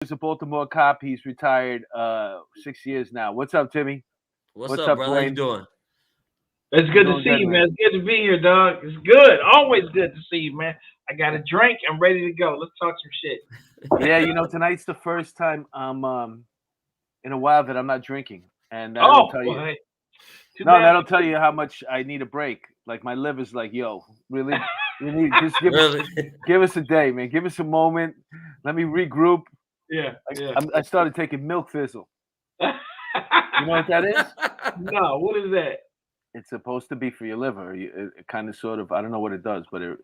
He's a Baltimore cop. He's retired 6 years now. What's up, Timmy? What's What's up, up, brother? How you Dwayne? doing? It's I'm good to doing see good, you, man. man. It's good to be here, dog. It's good. Always good to see you, man. I got a drink. I'm ready to go. Let's talk some shit. Yeah, tonight's the first time I'm in a while that I'm not drinking, and that'll Oh, tell you. boy. Too No, bad. that'll tell you how much I need a break. Like my liver's like, yo, really? You need just Really? give us a day, man. Give us a moment. Let me regroup. Yeah, yeah. I started taking milk thistle. You know what that is? No, what is that? It's supposed to be for your liver. It kind of sort of I don't know what it does, but it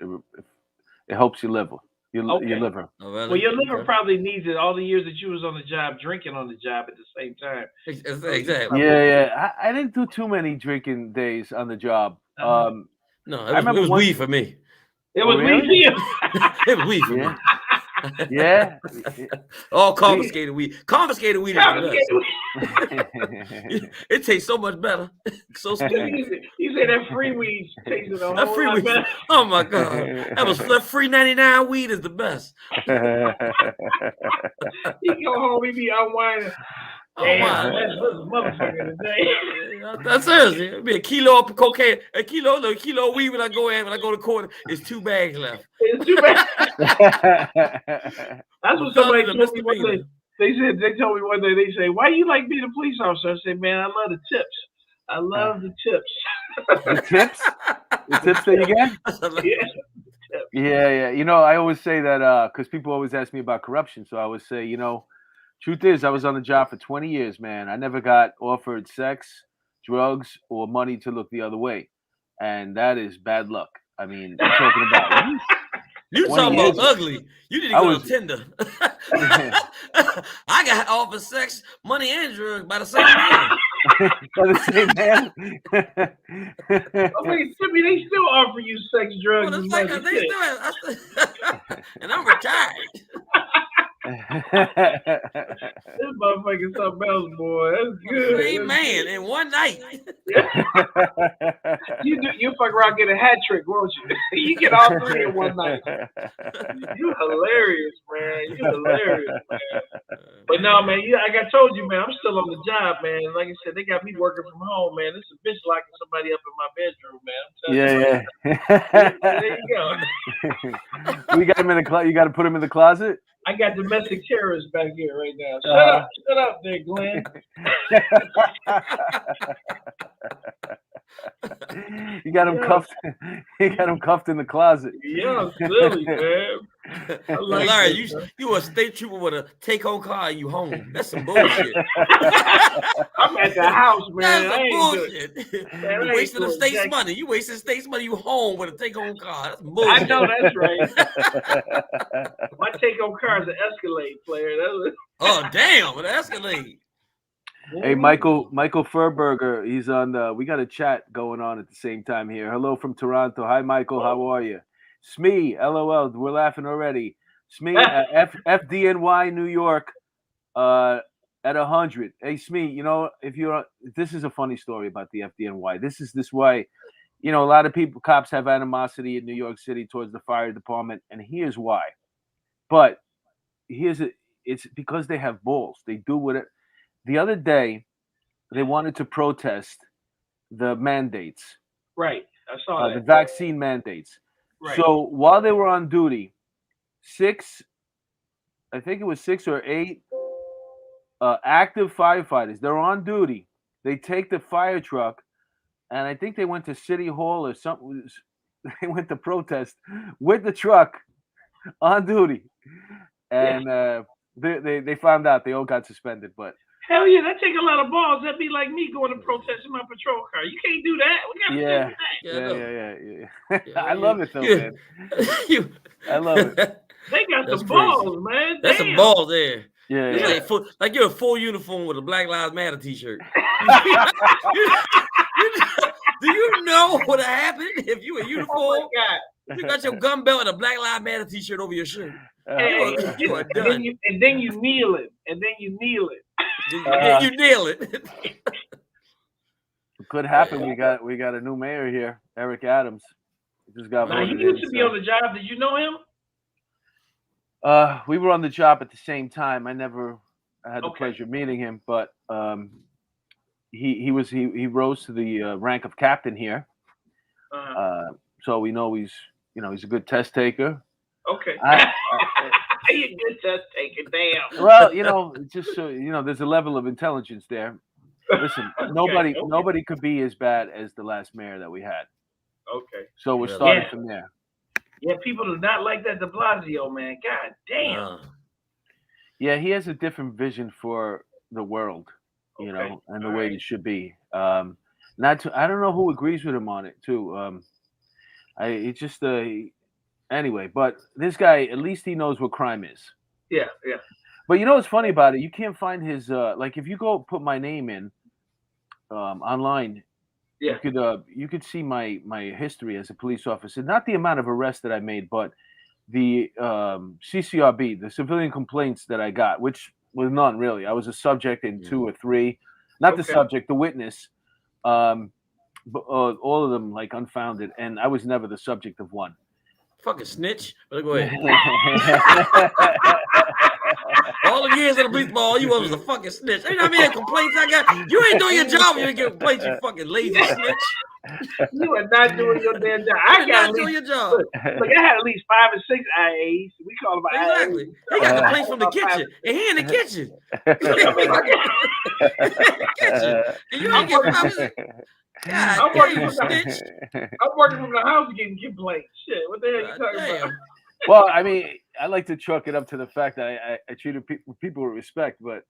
helps your liver. Your Okay. liver. Oh, Well, really? your liver Okay. probably needs it all the years that you was on the job, drinking on the job at the same time. So you Exactly. probably, Yeah. I didn't do too many drinking days on the job. uh-huh. No, I it remember was one. weed for me. It Oh, was weed really? for you. It was weed for Yeah, me. yeah. All We confiscated weed. Confiscated weed is the confiscated best. weed. It tastes so much better. So smooth. You say that free weed tasted a That whole free lot weed. better. Oh my god. That free 99 weed is the best. He go home, he be unwinding. Oh Damn, my. that's a motherfucker today. That's seriously. It'd be a kilo of cocaine, a kilo of weed when I go to court. It's 2 bags left. It's too bad. That's I'm what telling somebody you, the told me one day. misdemeanor. They told me one day, they say, why you like being a police officer? I said, man, I love the tips. I love the tips. The tips? The tips that you get? Yeah. Yeah. I always say that because people always ask me about corruption. So I always say, truth is, I was on the job for 20 years, man. I never got offered sex, drugs, or money to look the other way. And that is bad luck. I mean, I'm talking about You 20 talking years. about ugly. You need to I go was. to Tinder. I got offered sex, money, and drugs by the same man. By the same man. Okay, Timmy, they still offer you sex, drugs, Well, and it's like money. they still and I'm retired. This motherfucker something else, boy. That's For the good. same That's man good. in one night. You fuck around, get a hat trick, won't you? You get all three in one night. You hilarious, man. You hilarious, man. But no, man, like I told you, man, I'm still on the job, man. Like I said, they got me working from home, man. This is a bitch locking somebody up in my bedroom, man. I'm telling you. Yeah. There you go. We got him in the closet. You got to put him in the closet. I got domestic terrorists back here right now. Shut up there, Glenn. You got him cuffed. You got him cuffed in the closet. Yeah, silly, man. I like Larry, that, you a state trooper with a take-home car and you home. That's some bullshit. I'm at the house, man. That's I some ain't bullshit. Man, You I ain't wasting the doing state's jack. money. You wasting state's money. You home with a take-home car. That's I bullshit. know that's right. My take home car is an Escalade, player. Oh damn, it escalated. Hey, Michael Furberger. He's on. We got a chat going on at the same time here. Hello from Toronto. Hi, Michael. How are you? Smee. LOL. We're laughing already. Smee. FDNY New York. At 100. Hey, Smee. This is a funny story about the FDNY. This why. A lot of cops have animosity in New York City towards the fire department, and here's why. But it's because they have balls. They do whatever. The other day, they wanted to protest the mandates, Right. I saw the that. vaccine mandates. Right. So while they were on duty, I think it was 6 or 8 active firefighters. They're on duty. They take the fire truck, and I think they went to City Hall or something. They went to protest with the truck on duty, and they found out they all got suspended. But Hell yeah, that take a lot of balls. That'd be like me going to protest in my patrol car. You can't do that. What kind of shit is that? Yeah. I love it though, man. I love it. They got That's some crazy. balls, man. That's Damn. some balls there. Yeah. It's like you're a full uniform with a Black Lives Matter t-shirt. Do you know what would happen if you were a uniform? Oh my God. You got your gun belt and a Black Lives Matter t-shirt over your shirt. You are done. And then you kneel it. You nail it. Could happen. We got a new mayor here, Eric Adams. He just got voted he used to be so. on the job. Did you know him? We were on the job at the same time. I never had the Okay. pleasure of meeting him, but he rose to the rank of captain here. So we know he's a good test taker. Okay. You good test taking, damn. Well, just so there's a level of intelligence there. Listen, nobody could be as bad as the last mayor that we had. Okay. So we're starting from there. Yeah, people do not like that De Blasio, man. God damn. Yeah, he has a different vision for the world, and the way it should be. I don't know who agrees with him on it too. Anyway, but this guy, at least he knows what crime is. Yeah. But you know what's funny about it? You can't find his like if you go put my name in online, you could see my history as a police officer. Not the amount of arrests that I made, but the CCRB, the civilian complaints that I got, which was none really. I was a subject in 2 or 3, not the subject, the witness. But all of them like unfounded, and I was never the subject of one. Fucking snitch. But go ahead. All the years of the police ball, you was a fucking snitch. Ain't how many complaints I got? You ain't doing your job. You ain't get complaints. You fucking lazy snitch. You are not doing your damn job. I got doing your job. Look, I had at least 5 or 6 IAs. We call them IAs. Exactly. He got complaints from the kitchen, and he in the kitchen. And you ain't getting I'm working from the house getting complaints. Shit, what the hell you talking about? Well, I mean, I like to chalk it up to the fact that I treated people with respect, but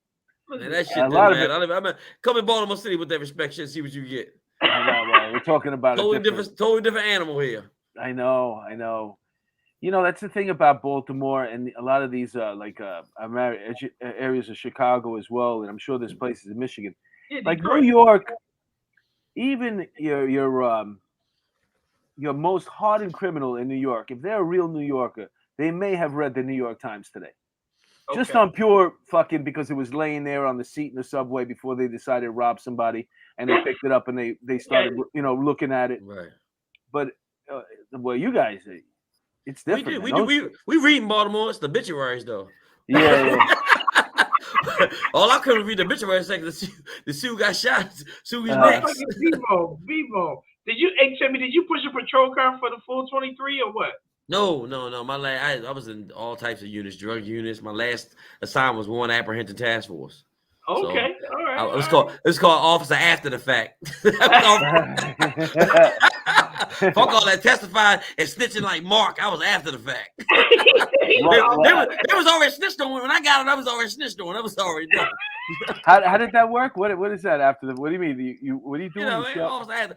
man, that shit doesn't matter. Come in Baltimore City with that respect shit, see what you get. Well, we're talking about totally different animal here. I know. That's the thing about Baltimore and a lot of these areas of Chicago as well, and I'm sure there's places in Michigan, like New York. Even your most hardened criminal in New York, if they're a real New Yorker, they may have read the New York Times today. Okay. Just on pure fucking because it was laying there on the seat in the subway before they decided to rob somebody, and they picked it up and they started looking at it. Right. But well, you guys, it's different. We read in Baltimore. It's the obituaries though. Yeah. All I couldn't read the obituary section. The Sue got shot. Sue is next. Bebo. Did you push a patrol car for the full 23 or what? No. I was in all types of units, drug units. My last assignment was 1 apprehension task force. Okay, so all right. It was called Officer After the Fact. Fuck all that testifying and snitching like Mark. I was after the fact. They was already snitched on when I got it. I was already snitched on. I was already done. How did that work? What is that after the? What do you mean? What do you do? After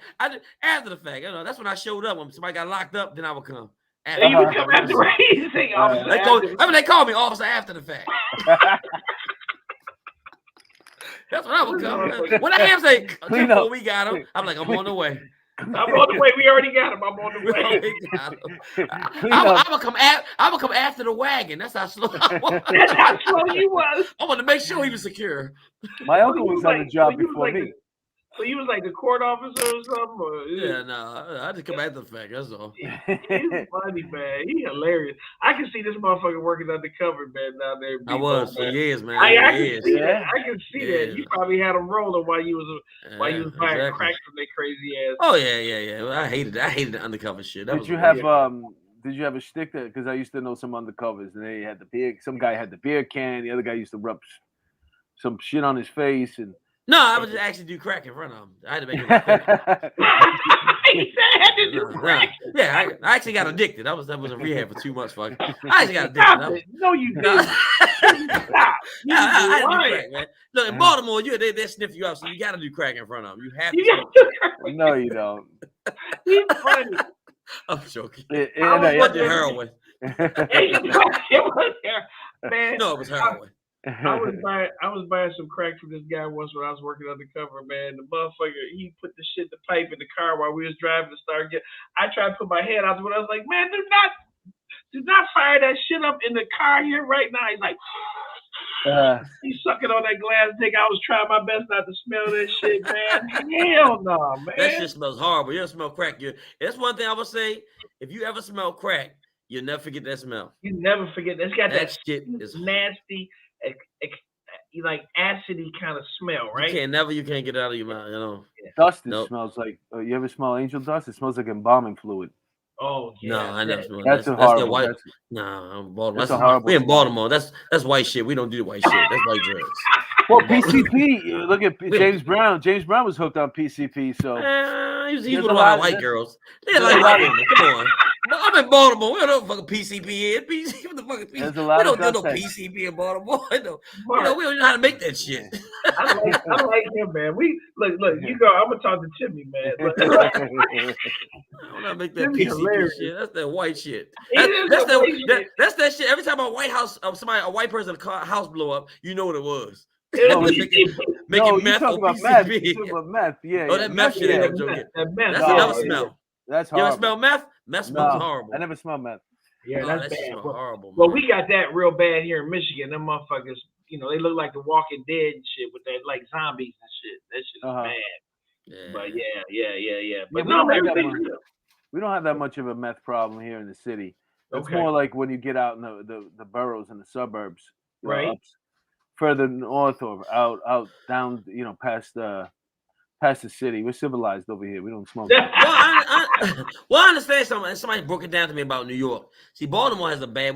the fact. That's when I showed up. When somebody got locked up, then I would come. You would come after they call me Officer After the Fact. That's what I would come. When I am saying before we got him, I'm like, I'm on the way. I'm on the way. We already got him. I'm on the way. I'm gonna come after the wagon. That's how slow I was. That's how slow you was. I want to make sure he was secure. My uncle was on the job before me. So you was like the court officer or something? Or, I just come after the fact. That's all. He's funny, man. He's hilarious. I can see this motherfucker working undercover, man, down there. I was for years, man. I can see that. I can see that. You probably had him rolling while you was buying crack from their crazy ass. Oh yeah. I hated the undercover shit. Did you have a stick that? Because I used to know some undercovers, and they had the beer. Some guy had the beer can. The other guy used to rub some shit on his face and. No, I would just actually do crack in front of him. I had to make him. He said I had to do crack. Yeah, I actually got addicted. I was in rehab for 2 months. I actually got addicted. No, you didn't. Stop. I had to do crack, man. Look, in Baltimore, they sniff you out, so you got to do crack in front of them. You have to. No, you don't. He's funny. I'm joking. It was heroin. It was heroin. Man, no, it was heroin. I was buying some crack from this guy once when I was working undercover, man. The motherfucker, he put the pipe in the car while we was driving to start getting. I tried to put my head out the window. I was like, man, do not fire that shit up in the car here right now. He's like, he's sucking on that glass dick. I was trying my best not to smell that shit, man. Hell no, man. That shit smells horrible. You don't smell crack. That's one thing I would say. If you ever smell crack, You'll never forget that smell. You never forget. It's got that shit is nasty, like acidy kind of smell, right? You can't get it out of your mouth. You know. Dust. Smells like. You ever smell angel dust? It smells like embalming fluid. Oh yeah. No, I never smell. That's horrible. White. Nah, Baltimore. That's a horrible. We in Baltimore. That's white shit. We don't do the white shit. That's white drugs. Well, PCP. Look at James Brown. James Brown was hooked on PCP. So he's with a lot of white girls. They're like, come on. I'm in Baltimore. We don't know what fucking PCP is. What the fuck is PCP? We don't do no PCP in Baltimore. We don't know how to make that shit. I like him, man. We look. You go. I'm gonna talk to Timmy, man. I don't know how to make that PCP shit. That's that white shit. That's that shit. Every time a white person house blow up, you know what it was. Making meth or PCP. Meth. Yeah. Oh, that meth shit ain't no joke. That's another smell. That's horrible. You ever smell meth? Meth smells horrible. I never smelled meth. Yeah, that's bad. Horrible. Well, we got that real bad here in Michigan. Them motherfuckers, they look like the Walking Dead and shit with that like zombies and shit. That shit is bad. Yeah. But yeah. But we don't have that much of a meth problem here in the city. It's more like when you get out in the boroughs and the suburbs, right? Further north or out down, past the city. We're civilized over here. We don't smoke. Well, I understand something. Somebody broke it down to me about New York. See, Baltimore has a bad.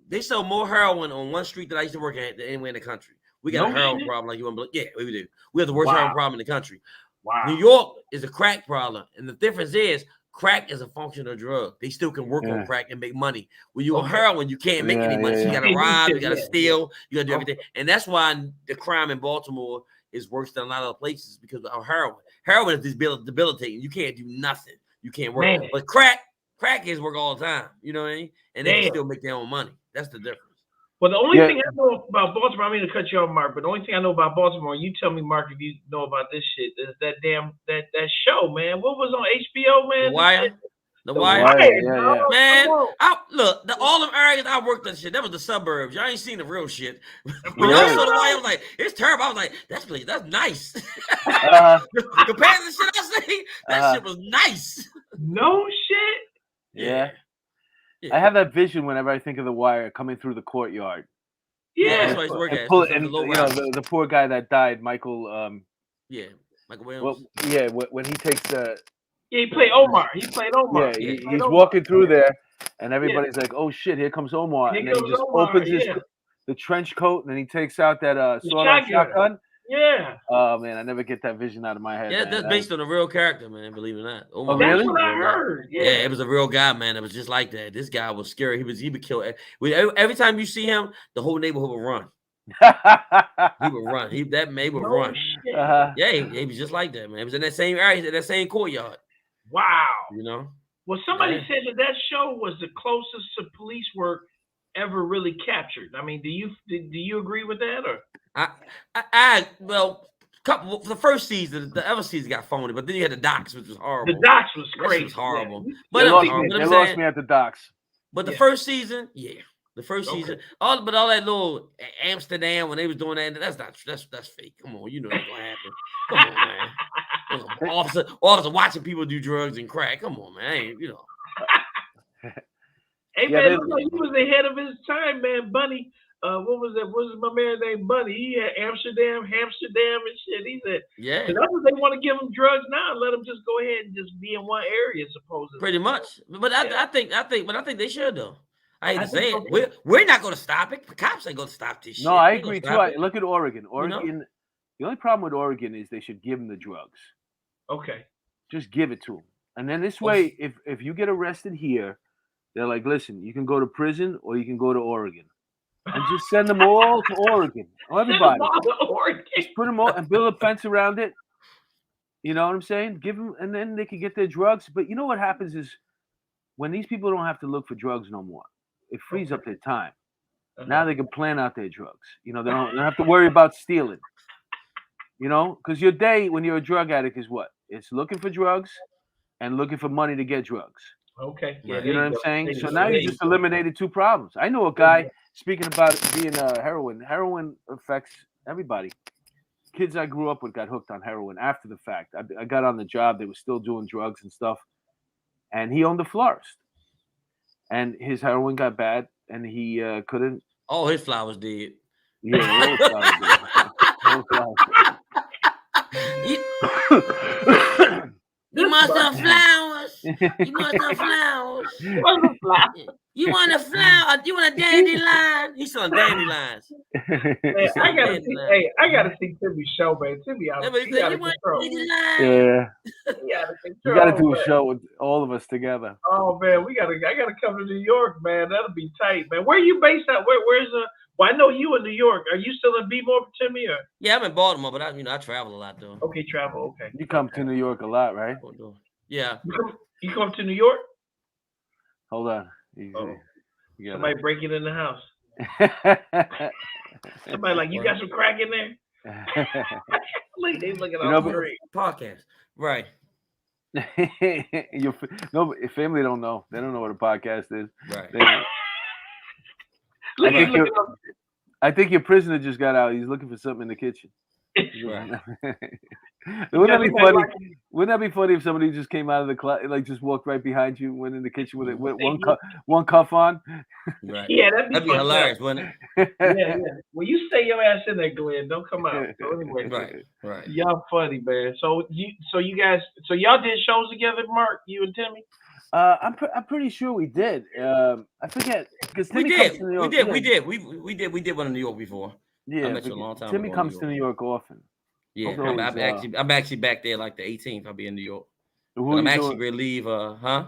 They sell more heroin on one street that I used to work at than anywhere in the country. We got a heroin problem like you want to believe. Yeah, we do. We have the worst heroin problem in the country. Wow. New York is a crack problem, and the difference is crack is a functional drug. They still can work on crack and make money. When you're on heroin, you can't make any money. So you got to rob, you got to steal, you got to do everything, and that's why the crime in Baltimore is worse than a lot of other places because of heroin. Heroin is debilitating. You can't do nothing. You can't work. Man. But crack is work all the time. You know what I mean? And they can still make their own money. That's the difference. Well, the only thing I know about Baltimore, I mean to cut you off, Mark, but the only thing I know about Baltimore, you tell me, Mark, if you know about this shit, is that damn that show, man. What was on HBO, man? The Wire. The Wire. Man, look, all them areas I worked on shit, that was the suburbs. Y'all ain't seen the real shit. When y'all saw The Wire, I was like, it's terrible. I was like, that's nice. Compared to the shit I say, that shit was nice. No shit. Yeah. I have that vision whenever I think of The Wire coming through the courtyard. Yeah. That's why he's working. The poor guy that died, Michael. Michael Williams. Well, when he takes the. Yeah, he played Omar. He played Omar. Yeah, he's walking through there, and everybody's like, "Oh shit, here comes Omar!" And then he just opens the trench coat, and then he takes out that sawed-off shotgun. Yeah. Oh man, I never get that vision out of my head. Yeah, that's based on a real character, man. Believe it or not. Oh, really? That's what I heard. Yeah, it was a real guy, man. It was just like that. This guy was scary. He would kill. Every time you see him, the whole neighborhood would run. He would run. That man would run. Yeah, he was just like that, man. It was in that same area, in that same courtyard. Wow. You know. Well, somebody said that show was the closest to police work ever really captured. I mean, do you agree with that or? The first season, the other season got phony, but then you had the docks, which was horrible. The docks was crazy. That was horrible. Yeah. But they lost me at the docks. But the first season, the first season, all that little Amsterdam when they was doing that's fake. Come on, you know that's gonna happen. Come on, man. Officer watching people do drugs and crack. Come on, man. Hey man, he was ahead of his time, man. Bunny. What was that? What was my man named Bunny? He had Amsterdam, and shit. He said, that's what they want to give him drugs now. Let him just go ahead and just be in one area, supposedly. Pretty much. But I think they should though. I hate to say it. We're not going to stop it. The cops ain't going to stop this shit. No, I agree too. Look at Oregon. The only problem with Oregon is they should give them the drugs. Okay. Just give it to them. And then this way, if you get arrested here, they're like, listen, you can go to prison or you can go to Oregon. And just send them all to Oregon. Everybody. Just put them all and build a fence around it. You know what I'm saying? Give them, and then they can get their drugs. But you know what happens is when these people don't have to look for drugs no more, it frees up their time. Now they can plan out their drugs. They don't have to worry about stealing. Because your day when you're a drug addict is what? It's looking for drugs and looking for money to get drugs. Okay. Yeah, you know what I'm saying? So now you just eliminated two problems. I know a guy, speaking about being heroin affects everybody. Kids I grew up with got hooked on heroin after the fact. I got on the job. They were still doing drugs and stuff. And he owned a florist. and his heroin got bad, and he couldn't. All his flowers did. Yeah, all his flowers did. All his flowers. You must have flowers. You must have flowers. You want a flower? You want a dandelion? He's selling dandelions. Man, I gotta see Timmy's show, man. Timmy out of control. Yeah. You gotta do a show with all of us together. Oh man, I gotta come to New York, man. That'll be tight, man. Where are you based at? Where's well, I know you in New York. Are you still in B-more, Timmy? Or? Yeah, I'm in Baltimore, but I travel a lot though. Okay, travel. Okay. You come to New York a lot, right? Yeah. You come to New York? Hold on. Somebody breaking in the house. Somebody like, you got some crack in there? They looking at the podcast. Right. Your family don't know. They don't know what a podcast is. Right. I think your prisoner just got out. He's looking for something in the kitchen. Right. Wouldn't that be funny? Wouldn't that be funny if somebody just came out of the closet, like just walked right behind you, went in the kitchen with one cuff on? Right. Yeah, that'd be hilarious, wouldn't it? Yeah. Well, you stay your ass in there, Glenn. Don't come out. So anyway, right. Y'all funny, man. So y'all did shows together, Mark, you and Timmy? I'm pretty sure we did. I forget because Timmy comes to New York. We did one in New York before. Yeah, I met you a long time Timmy ago comes to New York often. Yeah, I'm actually back there like the 18th. I'll be in New York. I'm actually going to leave. I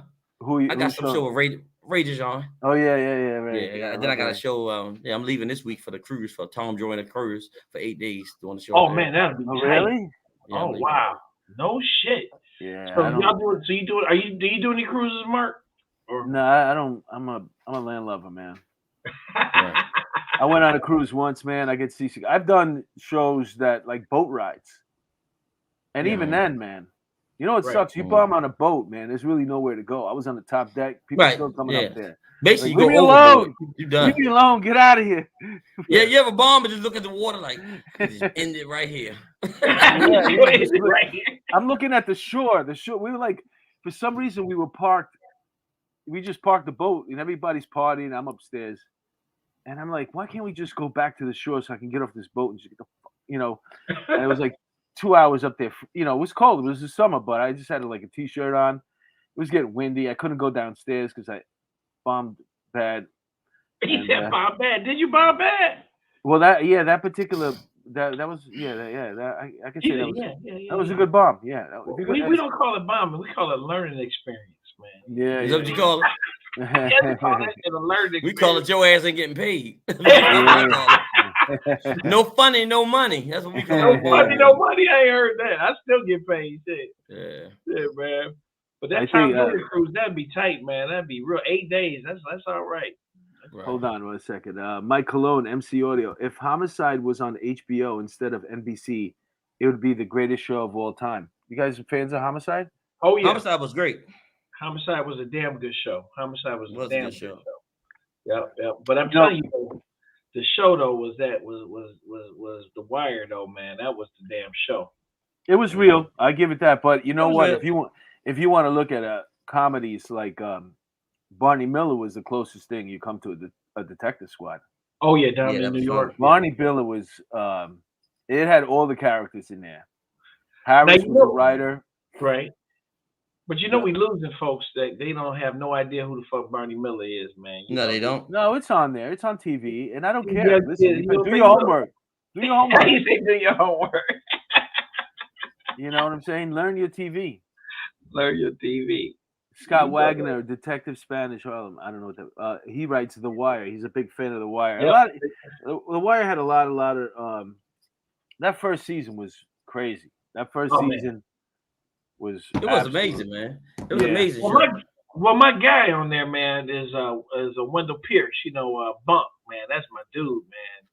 got some show with Ray DeJean. Oh yeah, right. Yeah. Then I got a show. I'm leaving this week for the cruise for Tom joining the cruise for 8 days doing the show. Oh man, that'd be really? Yeah, oh wow, no shit. Yeah. So y'all do it. So you do it? Do you do any cruises, Mark? Or? No, I don't. I'm a landlubber, man. Right. I went on a cruise once, man. I get seasick. I've done shows that like boat rides, and even then, man, you know what sucks? You bomb on a boat, man. There's really nowhere to go. I was on the top deck. People still coming up there. Basically, like, leave me alone. You done. Leave me alone. Get out of here. Yeah, you ever bomb and just look at the water like, just end it right here. I'm looking at the shore. We were like, for some reason, we were parked. We just parked the boat, and everybody's partying. I'm upstairs. And I'm like, why can't we just go back to the shore so I can get off this boat and just get And it was like 2 hours up there. It was cold. It was the summer, but I just had like a t-shirt on. It was getting windy. I couldn't go downstairs because I bombed bad. He said bomb bad. Did you bomb bad? Well, that particular that was I can say that was a good bomb. Yeah, we don't call it bombing. We call it learning experience, man. Yeah, is that what you call it? We call it your ass ain't getting paid. No funny, no money. That's what we call it. No funny, no money. I ain't heard that. I still get paid. Yeah, man. But that time cruise, that'd be tight, man. That'd be real. 8 days. That's all right. Hold on 1 second. Mike Cologne, MC Audio. If Homicide was on HBO instead of NBC, it would be the greatest show of all time. You guys are fans of Homicide? Oh yeah, Homicide was great. Homicide was a damn good show. Homicide was a damn good show. Yep. But I'm telling you, the show though was The Wire though, man. That was the damn show. It was real. I give it that. But you know what? If you want to look at comedies like Barney Miller was the closest thing you come to a Detective Squad. Oh yeah, down in New York. Barney Miller was. It had all the characters in there. Harris was the writer. Right. But we losing folks that they don't have no idea who the fuck Barney Miller is, man. No, they don't. No, it's on there. It's on TV, and I don't care. Listen, do your homework. Do your homework. You say do your homework. You know what I'm saying? Learn your TV. Learn your TV. Scott Wagner, Detective Spanish Harlem. I don't know what that. He writes The Wire. He's a big fan of The Wire. Yep. The Wire had a lot of. That first season was crazy. That first season. It was amazing, man. It was amazing. Well, my guy on there, man, is a Wendell Pierce. Bunk, man. That's my dude, man.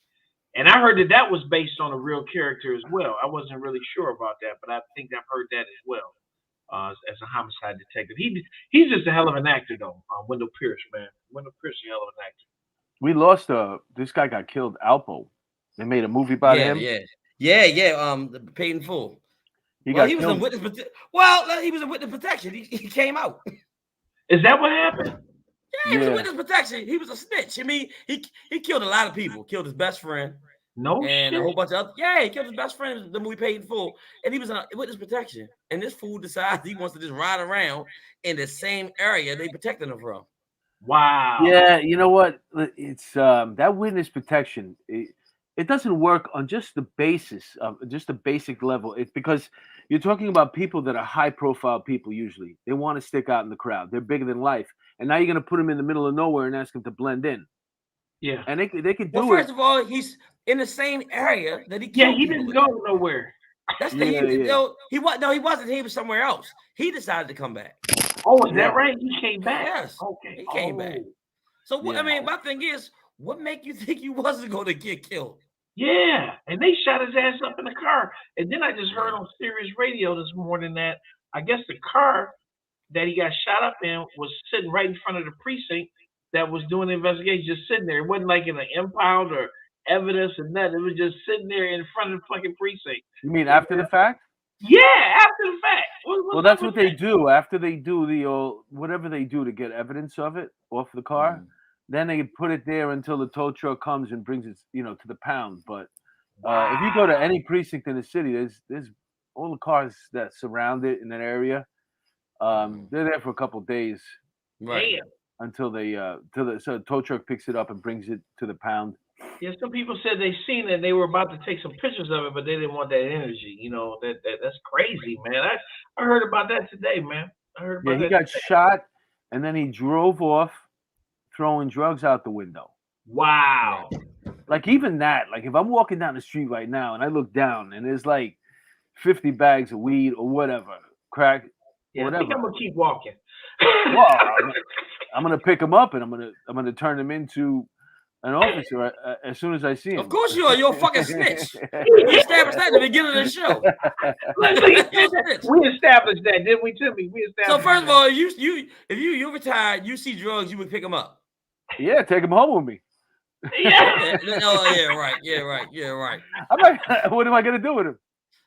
And I heard that was based on a real character as well. I wasn't really sure about that, but I think I've heard that as well. As a homicide detective, he's just a hell of an actor, though. Wendell Pierce, man. Wendell Pierce is a hell of an actor. We lost. This guy got killed. Alpo. They made a movie about him. Yeah. Paid in full. He was in witness protection. He came out. Is that what happened? Yeah, he was a witness protection. He was a snitch. I mean, he killed a lot of people. Killed his best friend. And a whole bunch of other. Yeah, he killed his best friend. The movie paid in full, and he was on witness protection. And this fool decides he wants to just ride around in the same area they protecting him from. Wow. Yeah, you know what? It's that witness protection. It doesn't work on just the basis of just the basic level. It's because you're talking about people that are high profile people. Usually, they want to stick out in the crowd. They're bigger than life, and now you're going to put them in the middle of nowhere and ask them to blend in. Yeah, and they could do well, first of all, he's in the same area that he killed. Yeah, he didn't go nowhere. That's the he wasn't. He was somewhere else. He decided to come back. Oh, is that right? He came back. Yes. Okay. He came back. So I mean, my thing is, what make you think he wasn't going to get killed? Yeah, and they shot his ass up in the car. And then I just heard on Sirius Radio this morning that I guess the car that he got shot up in was sitting right in front of the precinct that was doing the investigation, just sitting there. It wasn't like in an impound or evidence or nothing. It was just sitting there in front of the fucking precinct. You mean after the fact? Yeah, after the fact. Well, that's what they do after they do the whatever they do to get evidence of it off the car. Mm-hmm. Then they put it there until the tow truck comes and brings it, to the pound. But if you go to any precinct in the city, there's all the cars that surround it in that area. They're there for a couple of days, right? Until the tow truck picks it up and brings it to the pound. Yeah, some people said they seen it and they were about to take some pictures of it, but they didn't want that energy. That's crazy, man. I heard about that today, man. I heard about that. He got shot and then he drove off throwing drugs out the window. Wow. Like even that, like if I'm walking down the street right now and I look down and there's like 50 bags of weed or whatever, crack, whatever. I think I'm gonna keep walking. Well, I'm gonna pick them up and I'm gonna turn them into an officer as soon as I see him. Of course you are. You're a fucking snitch. We established that at the beginning of the show. We established that, didn't we, Timmy? So first of all, if you retired, you see drugs, you would pick them up. Yeah, take them home with me. Yeah. Yeah, right. I'm like, what am I gonna do with him?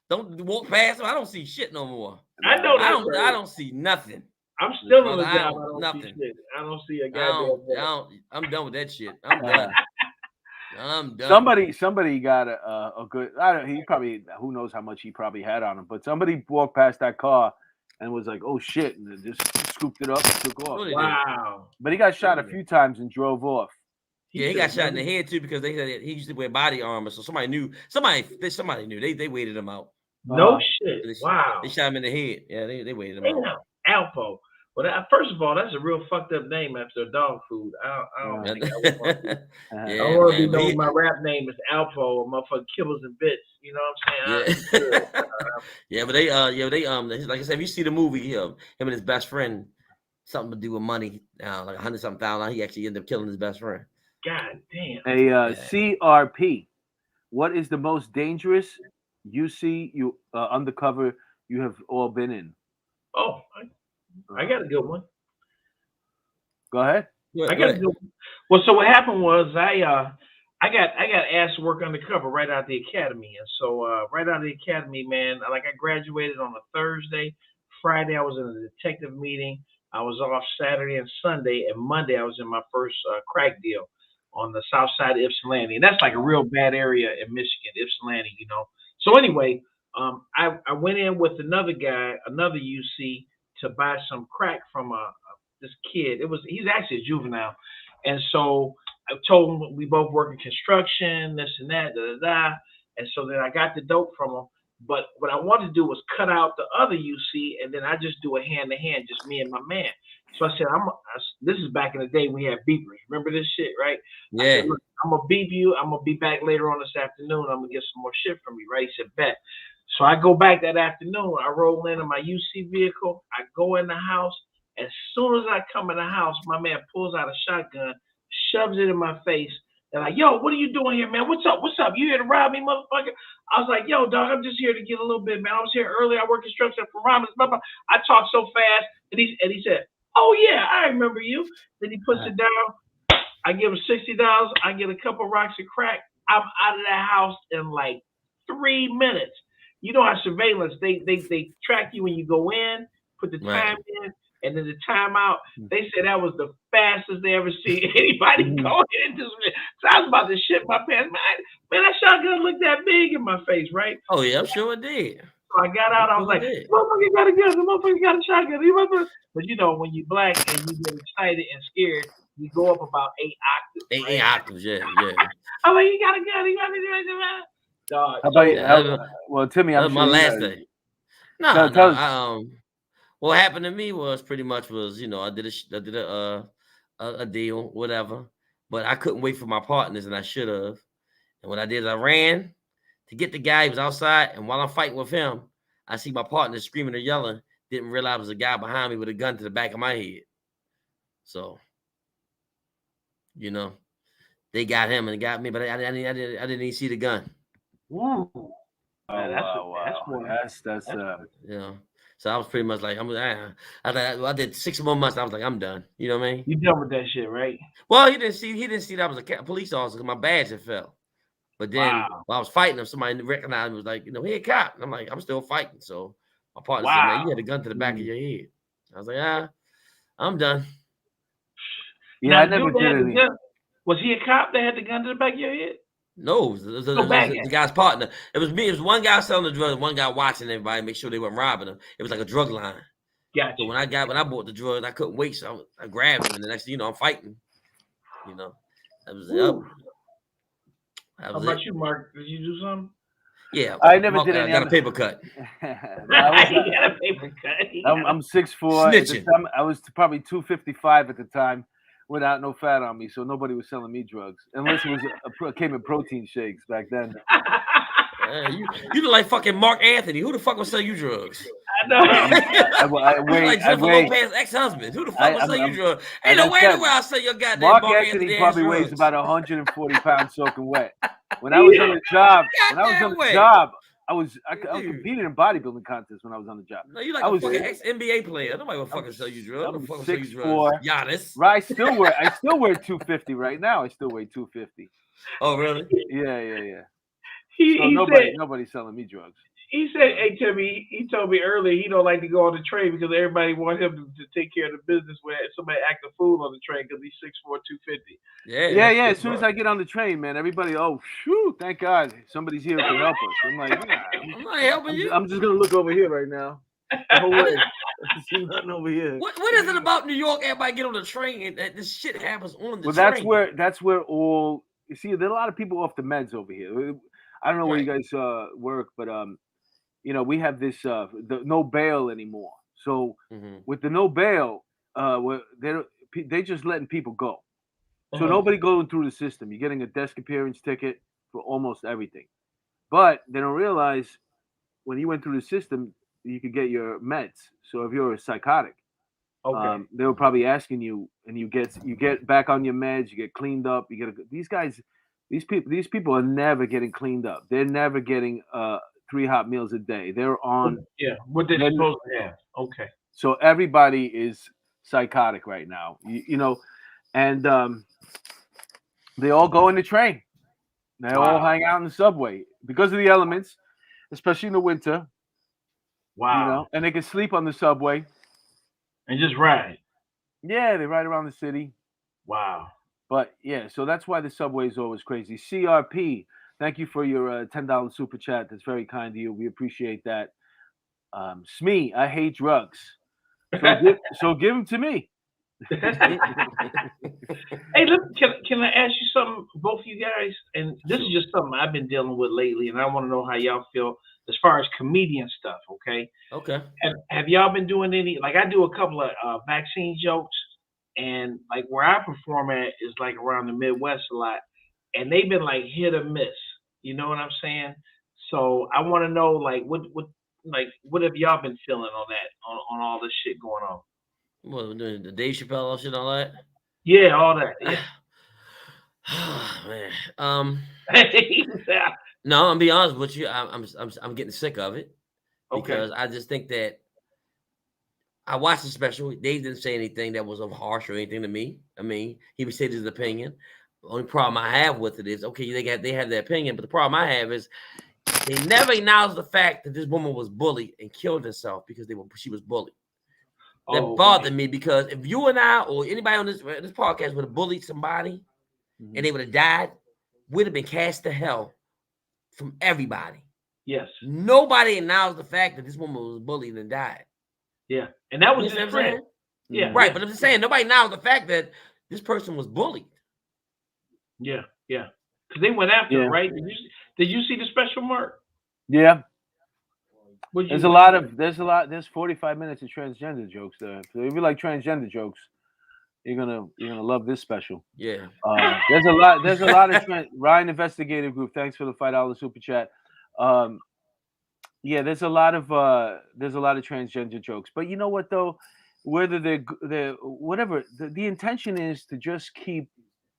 Don't walk past him. I don't see shit no more. I know. I don't see nothing. I'm still on the job. I don't see shit. I don't see a goddamn. I'm done with that shit. I'm done. I'm done. Somebody got a good. He probably, who knows how much he probably had on him, but somebody walked past that car and was like, "Oh shit!" and just scooped it up and took off. Wow! But he got shot a few times and drove off. Yeah, he got shot in the head too because they said he used to wear body armor, so somebody knew. Somebody knew. They waited him out. No shit. Wow. They shot him in the head. Yeah, they waited him out. Alpo. Well, first of all, that's a real fucked up name after dog food. I don't think I would want to. I don't want to be known. My rap name is Alpo or motherfucking Kibbles and Bits. You know what I'm saying? Yeah, but they like I said, if you see the movie, him and his best friend, something to do with money, like $100,000, he actually ended up killing his best friend. God damn. CRP. What is the most dangerous undercover you have all been in? Oh, I got a good one. Go ahead. I got a good one. Well, so what happened was I got asked to work undercover right out of the academy, and so right out of the academy, man, like I graduated on a Thursday. Friday I was in a detective meeting. I was off Saturday and Sunday, and Monday I was in my first crack deal on the south side of Ypsilanti, and that's like a real bad area in Michigan, Ypsilanti, So anyway, I went in with another guy, another UC, to buy some crack from this kid. He's actually a juvenile, and so I told him we both work in construction, this and that, and so then I got the dope from him. But what I wanted to do was cut out the other UC, and then I just do a hand to hand, just me and my man. So I said, this is back in the day we had beepers. Remember this shit, right? Yeah. I said, look, I'm gonna beep you. I'm gonna be back later on this afternoon. I'm gonna get some more shit from you, right? He said, bet. So I go back that afternoon. I roll in my UC vehicle. I go in the house. As soon as I come in the house, my man pulls out a shotgun, shoves it in my face. They're like, yo, what are you doing here, man? What's up? You here to rob me, motherfucker? I was like, yo, dog, I'm just here to get a little bit, man. I was here earlier. I work construction for Romans. I talk so fast. And he said, oh, yeah, I remember you. Then he puts it down. I give him $60. I get a couple rocks of crack. I'm out of that house in like 3 minutes. You know how surveillance, they track you when you go in, put the time in. And then the timeout, they said that was the fastest they ever seen anybody go into. So I was about to shit my pants. Man, that shotgun looked that big in my face, right? Oh yeah, I'm sure it did. So I got out. I was like, "Motherfucker got a gun. The motherfucker got a shotgun." But you know, when you black and you get excited and scared, you go up about 8 octaves. Eight octaves, yeah. I'm like, "He got a gun. He got a gun." Dog. How about you? Well, Timmy, I'm my sure last day. No. What happened to me was pretty much I did a deal, whatever, but I couldn't wait for my partners, and I should have. And what I did is I ran to get the guy. He was outside, and while I'm fighting with him, I see my partner screaming and yelling. Didn't realize there was a guy behind me with a gun to the back of my head. So, they got him and got me, but I didn't even see the gun. Ooh. That's So I was pretty much like, I did 6 more months. I was like, I'm done. You know what I mean? You done with that shit, right? Well, he didn't see that I was a police officer because my badge had fell. But then while I was fighting him, somebody recognized me, was like, he a cop. And I'm like, I'm still fighting. So my partner said, man, you had a gun to the back of your head. I was like, I'm done. Yeah, I never did any. Was he a cop that had the gun to the back of your head? No, it was the guy's partner. It was me. It was one guy selling the drugs, one guy watching everybody, make sure they weren't robbing them. It was like a drug line. Gotcha. So when I bought the drugs, I couldn't wait. So I grabbed him, and the next thing I'm fighting. That was it. How about you, Mark? Did you do something? Yeah, I never did any. I got a paper cut. I'm 6'4". Snitching. I was probably 255 at the time, without no fat on me, so nobody was selling me drugs unless it was came in protein shakes back then. You look like fucking Mark Anthony. Who the fuck would sell you drugs? I know. I weigh. Like Jennifer Lopez's ex-husband. Who the fuck would sell you drugs? Ain't no way where I sell your goddamn Mark Anthony probably weighs about 140 pounds soaking wet. When I was on the job, I was competing in bodybuilding contests when I was on the job. No, you like a fucking ex-NBA player. Nobody will fucking sell you drugs. I'm 6'4". Giannis. Right, I still wear 250 right now. I still weigh 250. Oh, really? Yeah. So nobody's selling me drugs. He said, "Hey Timmy," he told me earlier he don't like to go on the train because everybody want him to take care of the business when somebody act a fool on the train because he's 6'4", 250. Yeah. As soon as I get on the train, man, everybody, thank God somebody's here to help us. I'm like, I'm not helping you. I'm just gonna look over here right now. No way. There's nothing over here. What is it about New York? Everybody get on the train and this shit happens on the train. Well, that's where all you see. There are a lot of people off the meds over here. I don't know where you guys work, but we have this the no bail anymore. So with the no bail, they just letting people go. So nobody going through the system. You're getting a desk appearance ticket for almost everything. But they don't realize when you went through the system, you could get your meds. So if you're a psychotic, they were probably asking you, and you get back on your meds. You get cleaned up. These people are never getting cleaned up. They're never getting 3 hot meals a day. They're on. Yeah, what they're supposed to have. Okay. So everybody is psychotic right now, and they all go in the train. They all hang out in the subway because of the elements, especially in the winter. Wow. And they can sleep on the subway. And just ride. Yeah, they ride around the city. Wow. But yeah, so that's why the subway is always crazy. CRP, thank you for your $10 super chat. That's very kind of you. We appreciate that. Smee, I hate drugs. So give them to me. Hey, look, can I ask you something, both of you guys? And this is just something I've been dealing with lately, and I want to know how y'all feel as far as comedian stuff, okay? Okay. Have y'all been doing any, like I do a couple of vaccine jokes, and like where I perform at is like around the Midwest a lot, and they've been like hit or miss. You know what I'm saying? So I want to know like what have y'all been feeling on that, on all this shit going on? What, the Dave Chappelle shit, all that? Yeah, all that. Yeah. Man. No, I'm be honest with you. I'm getting sick of it because I just think that I watched the special. Dave didn't say anything that was harsh or anything to me. I mean, he would say his opinion. The only problem I have with it is, okay, they have their opinion, but the problem I have is they never acknowledge the fact that this woman was bullied and killed herself because she was bullied. that bothered me, because if you and I or anybody on this podcast would have bullied somebody and they would have died, we'd have been cast to hell from everybody. Yes. Nobody acknowledged the fact that this woman was bullied and died. Yeah. And that was his friend. Yeah. Right. But I'm just saying, nobody acknowledged the fact that this person was bullied. Yeah. Yeah. Because they went after her, right? Did you see the special, Mark? Yeah. There's 45 minutes of transgender jokes there. So if you like transgender jokes, you're gonna love this special. Yeah. There's a lot of Ryan Investigative Group. Thanks for the $5 super chat. Yeah, there's a lot of transgender jokes. But you know what though? Whether they're whatever, the intention is to just keep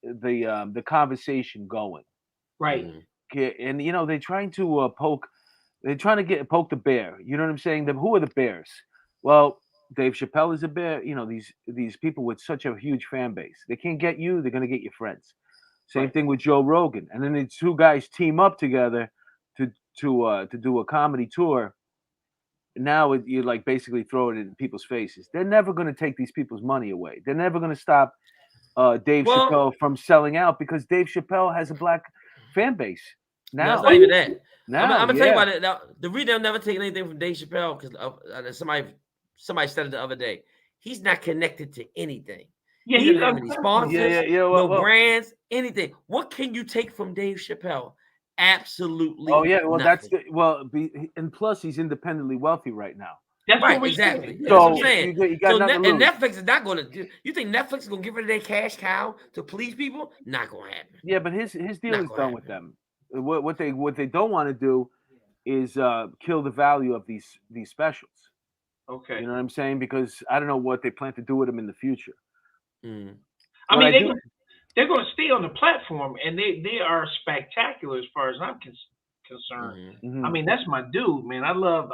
the conversation going. Right. And they're trying to poke the bear. You know what I'm saying? Who are the bears? Well, Dave Chappelle is a bear. These people with such a huge fan base. They can't get you, they're gonna get your friends. Same thing with Joe Rogan. And then the two guys team up together to do a comedy tour. Now you like basically throw it in people's faces. They're never gonna take these people's money away. They're never gonna stop Dave Chappelle from selling out, because Dave Chappelle has a black fan base. Now it's not even that. Now, I'm gonna tell you about it. Now, the reason they'll never take anything from Dave Chappelle, because somebody said it the other day. He's not connected to anything. Yeah, he doesn't have any sponsors, no brands, anything. What can you take from Dave Chappelle? Absolutely. Oh yeah, well nothing. and plus he's independently wealthy right now. That's right, exactly. So that's what I'm saying. You got nothing to lose. And Netflix is not going to. You think Netflix is going to give rid of their cash cow to please people? Not going to happen. Yeah, but his deal is done with them. What they don't want to do is kill the value of these specials. Okay. You know what I'm saying? Because I don't know what they plan to do with them in the future. I mean, they're going to stay on the platform, and they are spectacular as far as I'm concerned. I mean, that's my dude, man. I love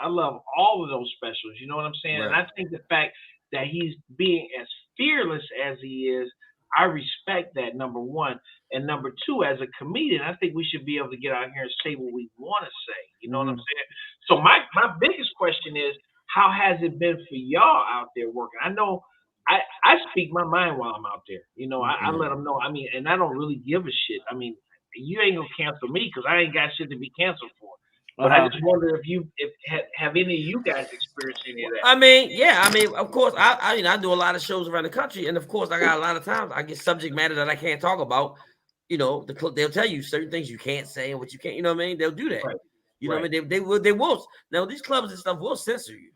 all of those specials. You know what I'm saying? Right. And I think the fact that he's being as fearless as he is, I respect that, number one. And number two, as a comedian, I think we should be able to get out here and say what we want to say. You know what I'm saying? So my biggest question is, how has it been for y'all out there working? I know I speak my mind while I'm out there. You know, I let them know. I mean, and I don't really give a shit. I mean, you ain't gonna cancel me because I ain't got shit to be canceled for. But I just wonder if have any of you guys experienced any of that? I mean, yeah. I mean, of course, I do a lot of shows around the country, and of course, I got a lot of times I get subject matter that I can't talk about. You know, they'll tell you certain things you can't say and what you can't. You know what I mean? They'll do that. Right. You know what I mean? They will. Now these clubs and stuff will censor you.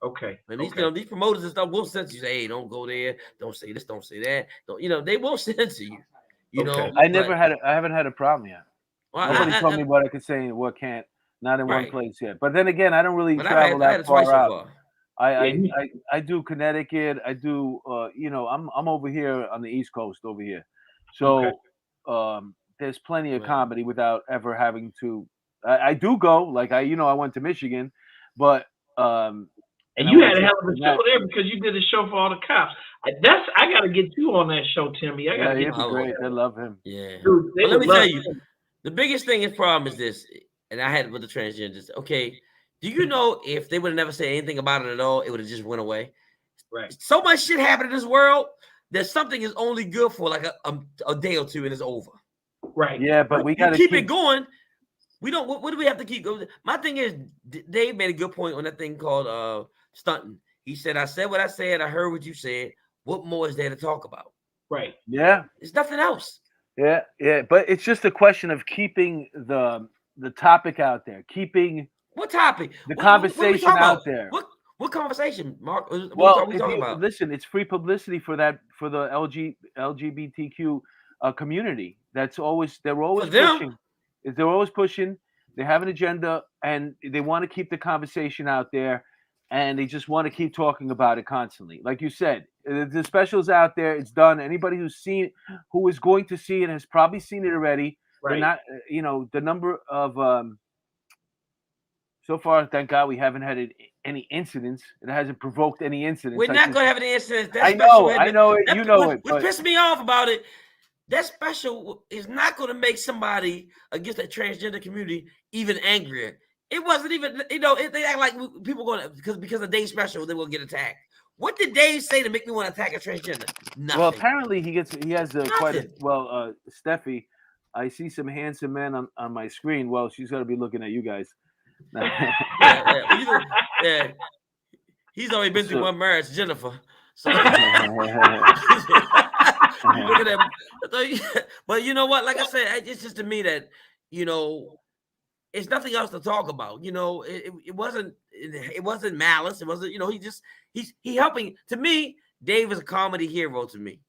Okay. And these these promoters and stuff will censor you. Say, hey, don't go there. Don't say this. Don't say that. Don't, they will censor you. You know. I haven't had a problem yet. Well, nobody told me what I could say and what can't. Not in one place yet. But then again, I don't really travel that far out. I do Connecticut. I do. I'm over here on the East Coast over here. So there's plenty of comedy without ever having to. I do go. Like I went to Michigan, but. And you had a hell of a show there because you did a show for all the cops. I got to get you on that show, Timmy. I got to get you. Great. They love him. Yeah. Dude, let me tell you, the biggest problem is this, and I had it with the transgenders. Okay, do you know if they would have never said anything about it at all, it would have just went away? Right. So much shit happened in this world that something is only good for like a day or two and it's over. Right. Yeah, but we got to keep it going. We don't. What do we have to keep going? My thing is, Dave made a good point on that thing called stunting. He said, "I said what I said. I heard what you said. What more is there to talk about?" Right. Yeah. There's nothing else. Yeah. But it's just a question of keeping the topic out there, keeping what topic? The conversation out there. What conversation, Mark? What are we talking about? Listen, it's free publicity for the LGBTQ community. They're always pushing. They're always pushing. They have an agenda, and they want to keep the conversation out there, and they just want to keep talking about it constantly. Like you said, the special's out there. It's done. Anybody who is going to see it has probably seen it already. Right. They're not, the number of so far, thank God, we haven't had any incidents. It hasn't provoked any incidents. We're not going to have any incidents. I know it. You know it. What pissed me off about it, that special is not going to make somebody against the transgender community even angrier. It wasn't even, they act like people going to, because of Dave's special, they will get attacked. What did Dave say to make me want to attack a transgender? Nothing. Well, apparently he has quite a Steffi. I see some handsome men on my screen. Well, she's got to be looking at you guys. yeah. He's already been through one marriage, Jennifer. So look at that. But you know what? Like I said, it's just to me that it's nothing else to talk about. It wasn't malice. It wasn't. He's helping. To me, Dave is a comedy hero. To me,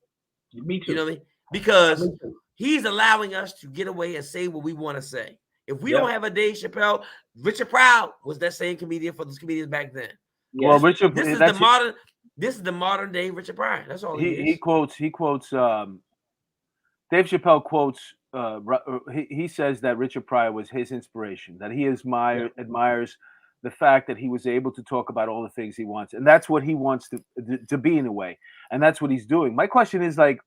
me too. You know what I mean? Because he's allowing us to get away and say what we want to say. If we don't have a Dave Chappelle, Richard Pryor was that same comedian for those comedians back then. Yes. Well, Richard, this is the modern day Richard Pryor. That's all he quotes. Dave Chappelle quotes. He says that Richard Pryor was his inspiration. That he admires the fact that he was able to talk about all the things he wants, and that's what he wants to be in a way, and that's what he's doing. My question is like,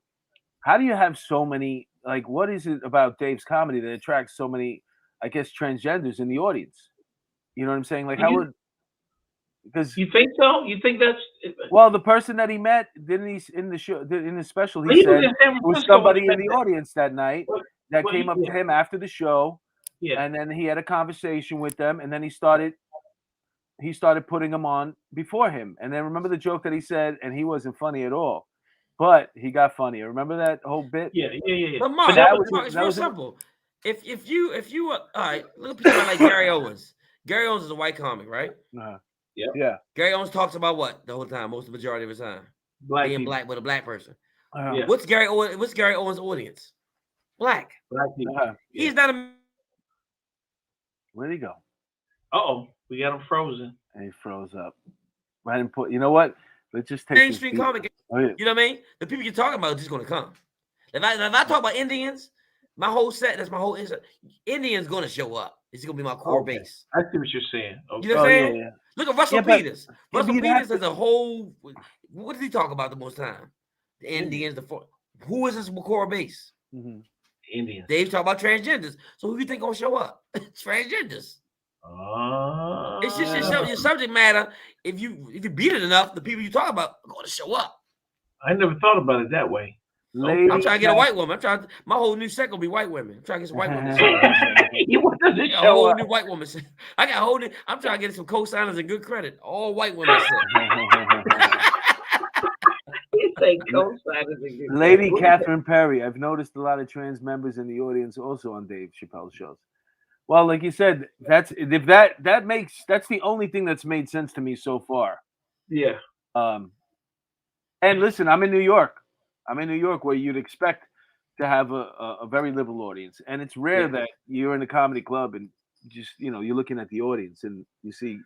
how do you have so many? Like, what is it about Dave's comedy that attracts so many? I guess transgenders in the audience. You know what I'm saying? Like, how would? Because you think so? You think that's the person that he met didn't he in the show in the special he said was somebody in the audience that night that came up to him after the show, and then he had a conversation with them, and then he started putting them on before him, and then remember the joke that he said, and he wasn't funny at all, but he got funnier. Remember that whole bit? Yeah. But Mark, it's real simple. If you all right, look at people like Gary Owens. Gary Owens is a white comic, right? Yeah. Gary Owens talks about what the whole time, most of the majority of his time, being black with a black person. What's Gary Owens' audience? Black people. He's not a. Where'd he go? We got him frozen. And he froze up. I didn't put. You know what? Let's just take mainstream comic. You know what I mean? The people you're talking about are just going to come. If I talk about Indians, my whole set, that's my whole Indians going to show up. It's going to be my core base. I see what you're saying. Okay. You know what I'm saying? Yeah. Look at Russell Peters. Russell Peters is a whole. What does he talk about the most time? The Indians. Who is his core base? Mm-hmm. Indians. Dave talk about transgenders. So who you think gonna show up? Transgenders. It's just your subject matter. If you beat it enough, the people you talk about are going to show up. I never thought about it that way. I'm trying to get a white woman. My whole new set gonna be white women. I'm trying to get some white women. A whole new white woman. I got whole new. I'm trying to get some co-signers and good credit. All white women. Lady Catherine Perry. I've noticed a lot of trans members in the audience also on Dave Chappelle's shows. Well, like you said, that's the only thing that's made sense to me so far. Yeah. And listen, I'm in New York. Where you'd expect to have a very liberal audience, and it's rare that you're in a comedy club and just you're looking at the audience and you see.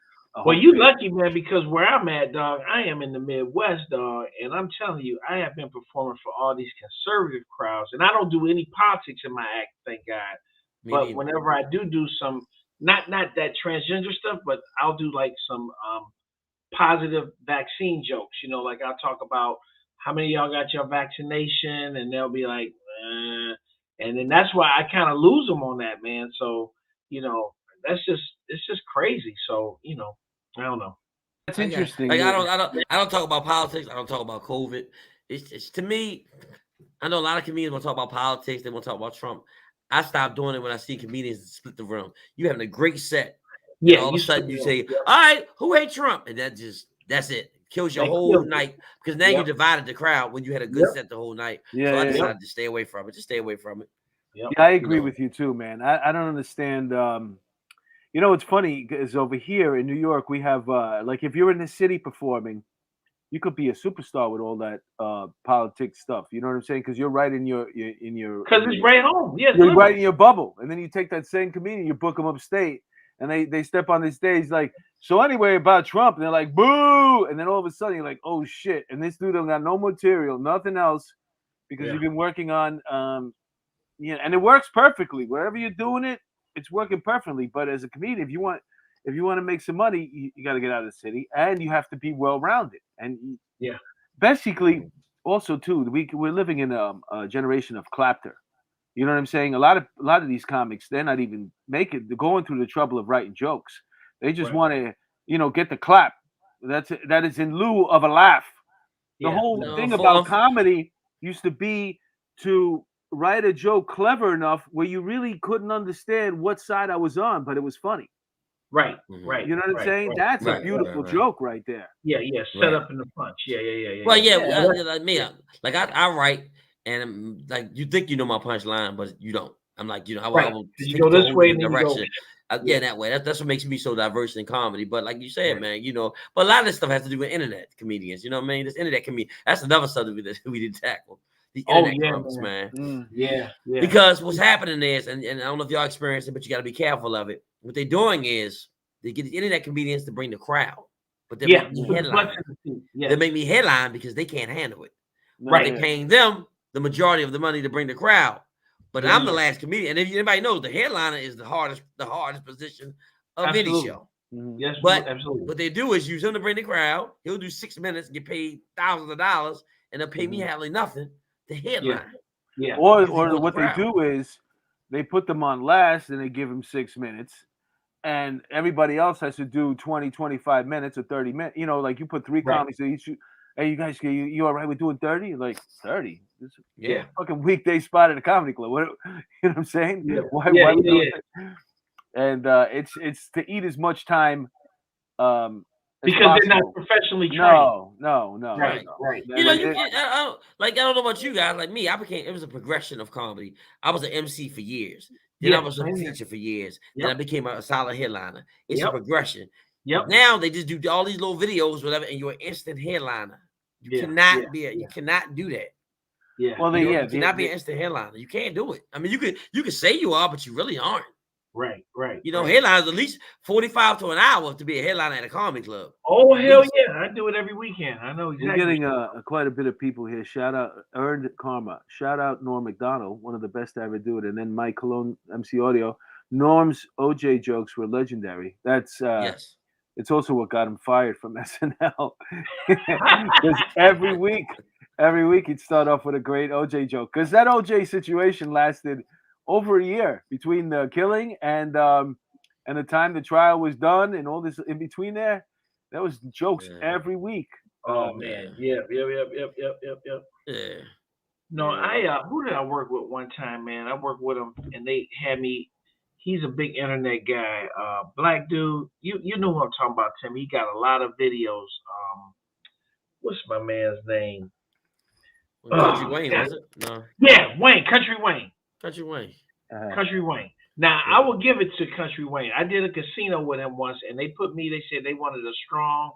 Well, you lucky, man, because where I'm at, dog, I am in the Midwest, dog, and I'm telling you, I have been performing for all these conservative crowds, and I don't do any politics in my act, thank God. But whenever I do some, not that transgender stuff, but I'll do like some positive vaccine jokes. Like I'll talk about how many of y'all got your vaccination, and they'll be like, and then that's why I kind of lose them on that, man. So it's just crazy. So I don't know. That's interesting. Like I don't talk about politics. I don't talk about COVID. It's to me. I know a lot of comedians want to talk about politics. They want to talk about Trump. I stopped doing it when I see comedians split the room. You having a great set. Yeah. All of a sudden you say, all right, who hates Trump? And that's it. Kills your whole night. Because now you divided the crowd when you had a good set the whole night. Yeah, so I decided to stay away from it. Just stay away from it. Yeah, I agree with you too, man. I don't understand. What's funny is over here in New York, we have like if you're in the city performing, you could be a superstar with all that politics stuff. You know what I'm saying? Because you're right in your because it's right home. Yes, you're right in your bubble, and then you take that same comedian, you book them upstate, and they step on the stage like, so anyway about Trump, and they're like, boo, and then all of a sudden you're like, oh shit, and this dude don't got no material, nothing else, because you've been working on and it works perfectly. Wherever you're doing it, it's working perfectly. But as a comedian, if you want to make some money, you got to get out of the city, and you have to be well-rounded. And basically, also too, we're living in a generation of clapter. You know what I'm saying? A lot of these comics, they're not even they're going through the trouble of writing jokes. They just want to, get the clap. That is in lieu of a laugh. The whole thing about comedy used to be to write a joke clever enough where you really couldn't understand what side I was on, but it was funny. Right. You know what I'm saying? That's a beautiful joke right there. Yeah. Set up in the punch. Yeah. Well, like me, like I write, and like you think you know my punchline, but you don't. I'm like, I will you go this way and then direction. That way. That's what makes me so diverse in comedy. But like you said, man, but a lot of this stuff has to do with internet comedians. You know what I mean? This internet comedian. That's another subject that we didn't tackle. The internet comics, man. Yeah. Because what's happening is, and I don't know if y'all experience it, but you got to be careful of it. What they're doing is they get the internet comedians to bring the crowd, but they make me headline. They make me headline because they can't handle it. Right. They're paying them the majority of the money to bring the crowd. But I'm the last comedian, and if anybody knows, the headliner is the hardest position of any show. Yes, but absolutely. What they do is use him to bring the crowd. He'll do 6 minutes and get paid thousands of dollars, and they'll pay me hardly nothing to headline. Yeah. Or what they do is they put them on last, and they give them 6 minutes, and everybody else has to do 20, 25 minutes or 30 minutes. Like you put 3 comics each. Hey, you guys, you all right with doing 30? Like 30? Fucking weekday spot at a comedy club. What, you know what I'm saying? Yeah. Why And it's to eat as much time because they're not professionally trained. No. Right. I don't know about you guys. Like me, it was a progression of comedy. I was an MC for years. Then I was a teacher for years. Then I became a solid headliner. It's a progression. Now they just do all these little videos, whatever, and you're an instant headliner. You cannot you cannot do that. Yeah. Well, you cannot be an instant headliner. You can't do it. I mean, you can say you are, but you really aren't. Right. Headliners at least 45 to an hour to be a headliner at a comedy club. Oh, hell yeah. I do it every weekend. I know exactly. We're getting quite a bit of people here. Shout out Earned Karma. Shout out Norm McDonald, one of the best to ever do it. And then Mike Cologne, MC Audio. Norm's OJ jokes were legendary. That's yes. It's also what got him fired from SNL. Because every week he'd start off with a great OJ joke. Because that OJ situation lasted over a year between the killing and the time the trial was done and all this in between there. That was jokes every week. Oh man, yep. Yeah. No, who did I work with one time, man? I worked with him and they had me. He's a big internet guy, black dude. You know who I'm talking about, Tim. He got a lot of videos. What's my man's name? Country Wayne, was it? No. Yeah, Wayne, Country Wayne. Country Wayne. Country Wayne. Now, I will give it to Country Wayne. I did a casino with him once, and they said they wanted a strong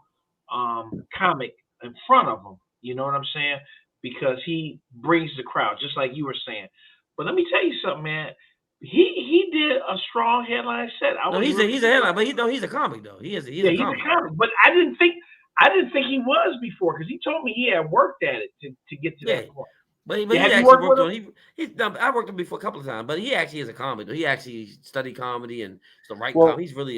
comic in front of him. You know what I'm saying? Because he brings the crowd, just like you were saying. But let me tell you something, man. He did a strong headline set. He's a headline, but he's a comic though. He's a comic. But I didn't think he was before because he told me he had worked at it to get to that point. But he actually worked on I worked with him before a couple of times, but he actually is a comic. He actually studied comedy and some comedy. He's really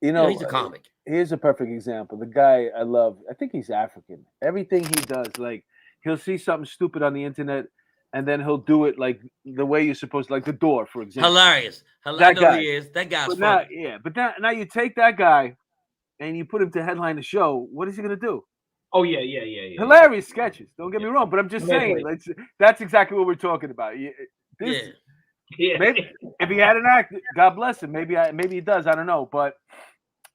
he's a comic. Here's a perfect example. The guy I love, I think he's African. Everything he does, like he'll see something stupid on the internet and then he'll do it like the way you're supposed to, like The Door, for example. Hilarious. I know he is. That guy's funny. But now you take that guy and you put him to headline the show. What is he gonna do? Oh yeah. Hilarious sketches. Don't get me wrong, but I'm just saying that's exactly what we're talking about. Maybe if he had an act, God bless him. Maybe he does. I don't know, but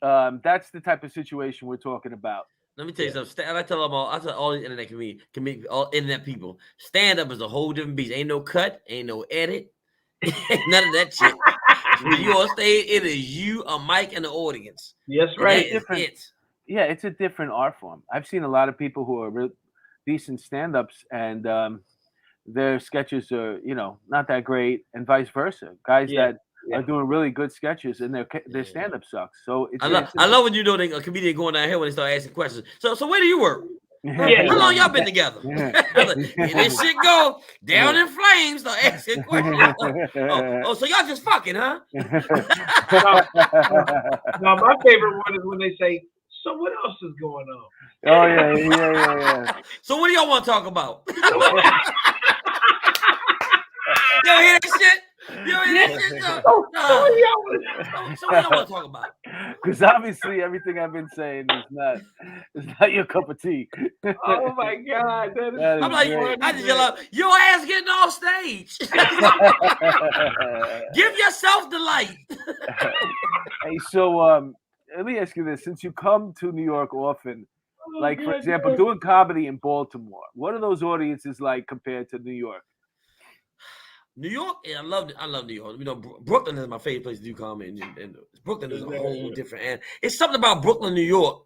that's the type of situation we're talking about. Let me tell you something. I tell all these internet all internet people, stand up is a whole different beast. Ain't no cut, ain't no edit, none of that shit. When you on stage, it is you, a mic, and the audience. Yes, right. It's a different art form. I've seen a lot of people who are decent stand-ups, and their sketches are, not that great, and vice versa. Guys that are doing really good sketches, and their stand-up sucks. So I love when a comedian going down here when they start asking questions. So where do you work? How long y'all been together? This shit go down in flames. Start asking questions. So y'all just fucking, huh? Now my favorite one is when they say, "So what else is going on?" Oh yeah. So what do y'all want to talk about? You hear that shit? So what do y'all want to talk about? Because obviously everything I've been saying is not your cup of tea. Oh my God, That I'm is like, great. I just yell out, your ass getting off stage. Give yourself the light. Hey, so let me ask you this: since you come to New York often, like for God, example, God. doing comedy in Baltimore, what are those audiences like compared to New York? New York, yeah, I love New York. You know, Brooklyn is my favorite place to do comedy, and Brooklyn is a whole different. And it's something about Brooklyn, New York,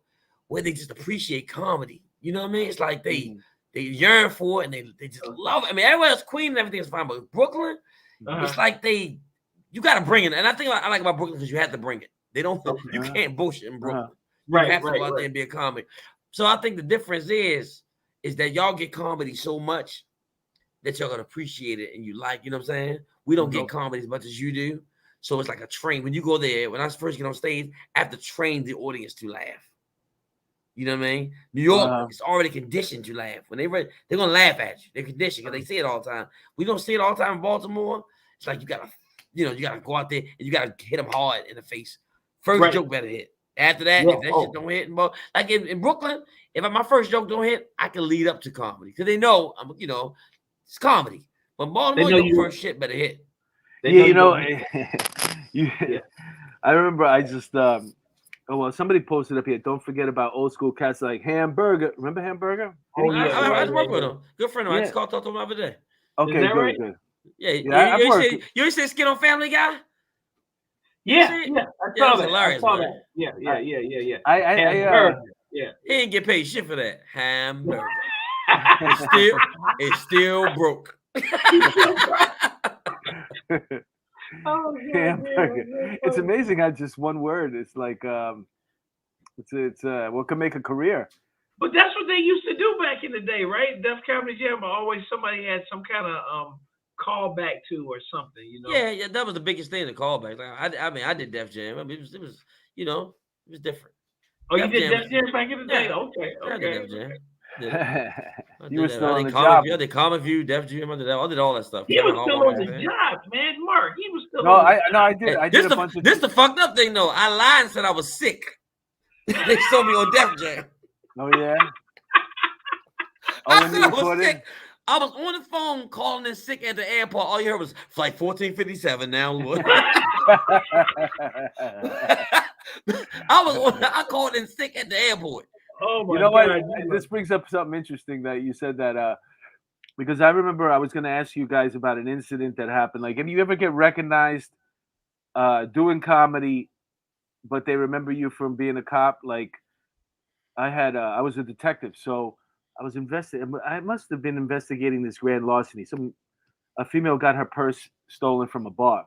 where they just appreciate comedy. You know what I mean? It's like they yearn for it and they just love it. I mean, everywhere else, Queen and everything is fine, but Brooklyn, it's like you got to bring it. And I think I like about Brooklyn because you have to bring it. They don't, you can't bullshit in Brooklyn. You have to go out there and be a comic. So I think the difference is that y'all get comedy so much that y'all gonna appreciate it and you like, you know what I'm saying? We don't get comedy as much as you do. So it's like a train. When you go there, when I first get on stage, I have to train the audience to laugh. You know what I mean? New York is already conditioned to laugh. When they're gonna laugh at you. They're conditioned because they say it all the time. We don't see it all the time in Baltimore. It's like you gotta go out there and you gotta hit them hard in the face. First joke better hit. After that, if that shit don't hit, like in Brooklyn, if my first joke don't hit, I can lead up to comedy because they know I'm, it's comedy. But Baltimore, your first shit better hit. I remember I just somebody posted up here. Don't forget about old school cats like Hamburger. Remember Hamburger? I work with him. Good friend of mine. I just called talk to him the other day. Okay, good. Yeah, you say Skid on Family Guy? Yeah, I saw that. Hilarious, man. Yeah. He didn't get paid shit for that. Hamburger. It's still broke. Hamburger. It's amazing how just one word is like it's what can make a career. But that's what they used to do back in the day, right? Def Comedy Jam, always somebody had some kind of callback to or something, Yeah, that was the biggest thing, the callback. Like, I did Def Jam. I mean, it was it was different. Oh, you did Def Jam back in the day? Okay. I did Def Jam. You were still on the job. I did Comic View, Def Jam. I did all that stuff. He was still on the job, man. Mark, he was still. I did. I did a bunch of. This the fucked up thing, though. I lied and said I was sick. They saw me on Def Jam. Oh yeah. I said I was sick. I was on the phone calling in sick at the airport. All you heard was flight 1457 now. I called in sick at the airport. Oh my God. What? This brings up something interesting that you said that because I remember I was going to ask you guys about an incident that happened. Like, if you ever get recognized doing comedy, but they remember you from being a cop, like I was a detective, so I was I must have been investigating this grand larceny. A female got her purse stolen from a bar,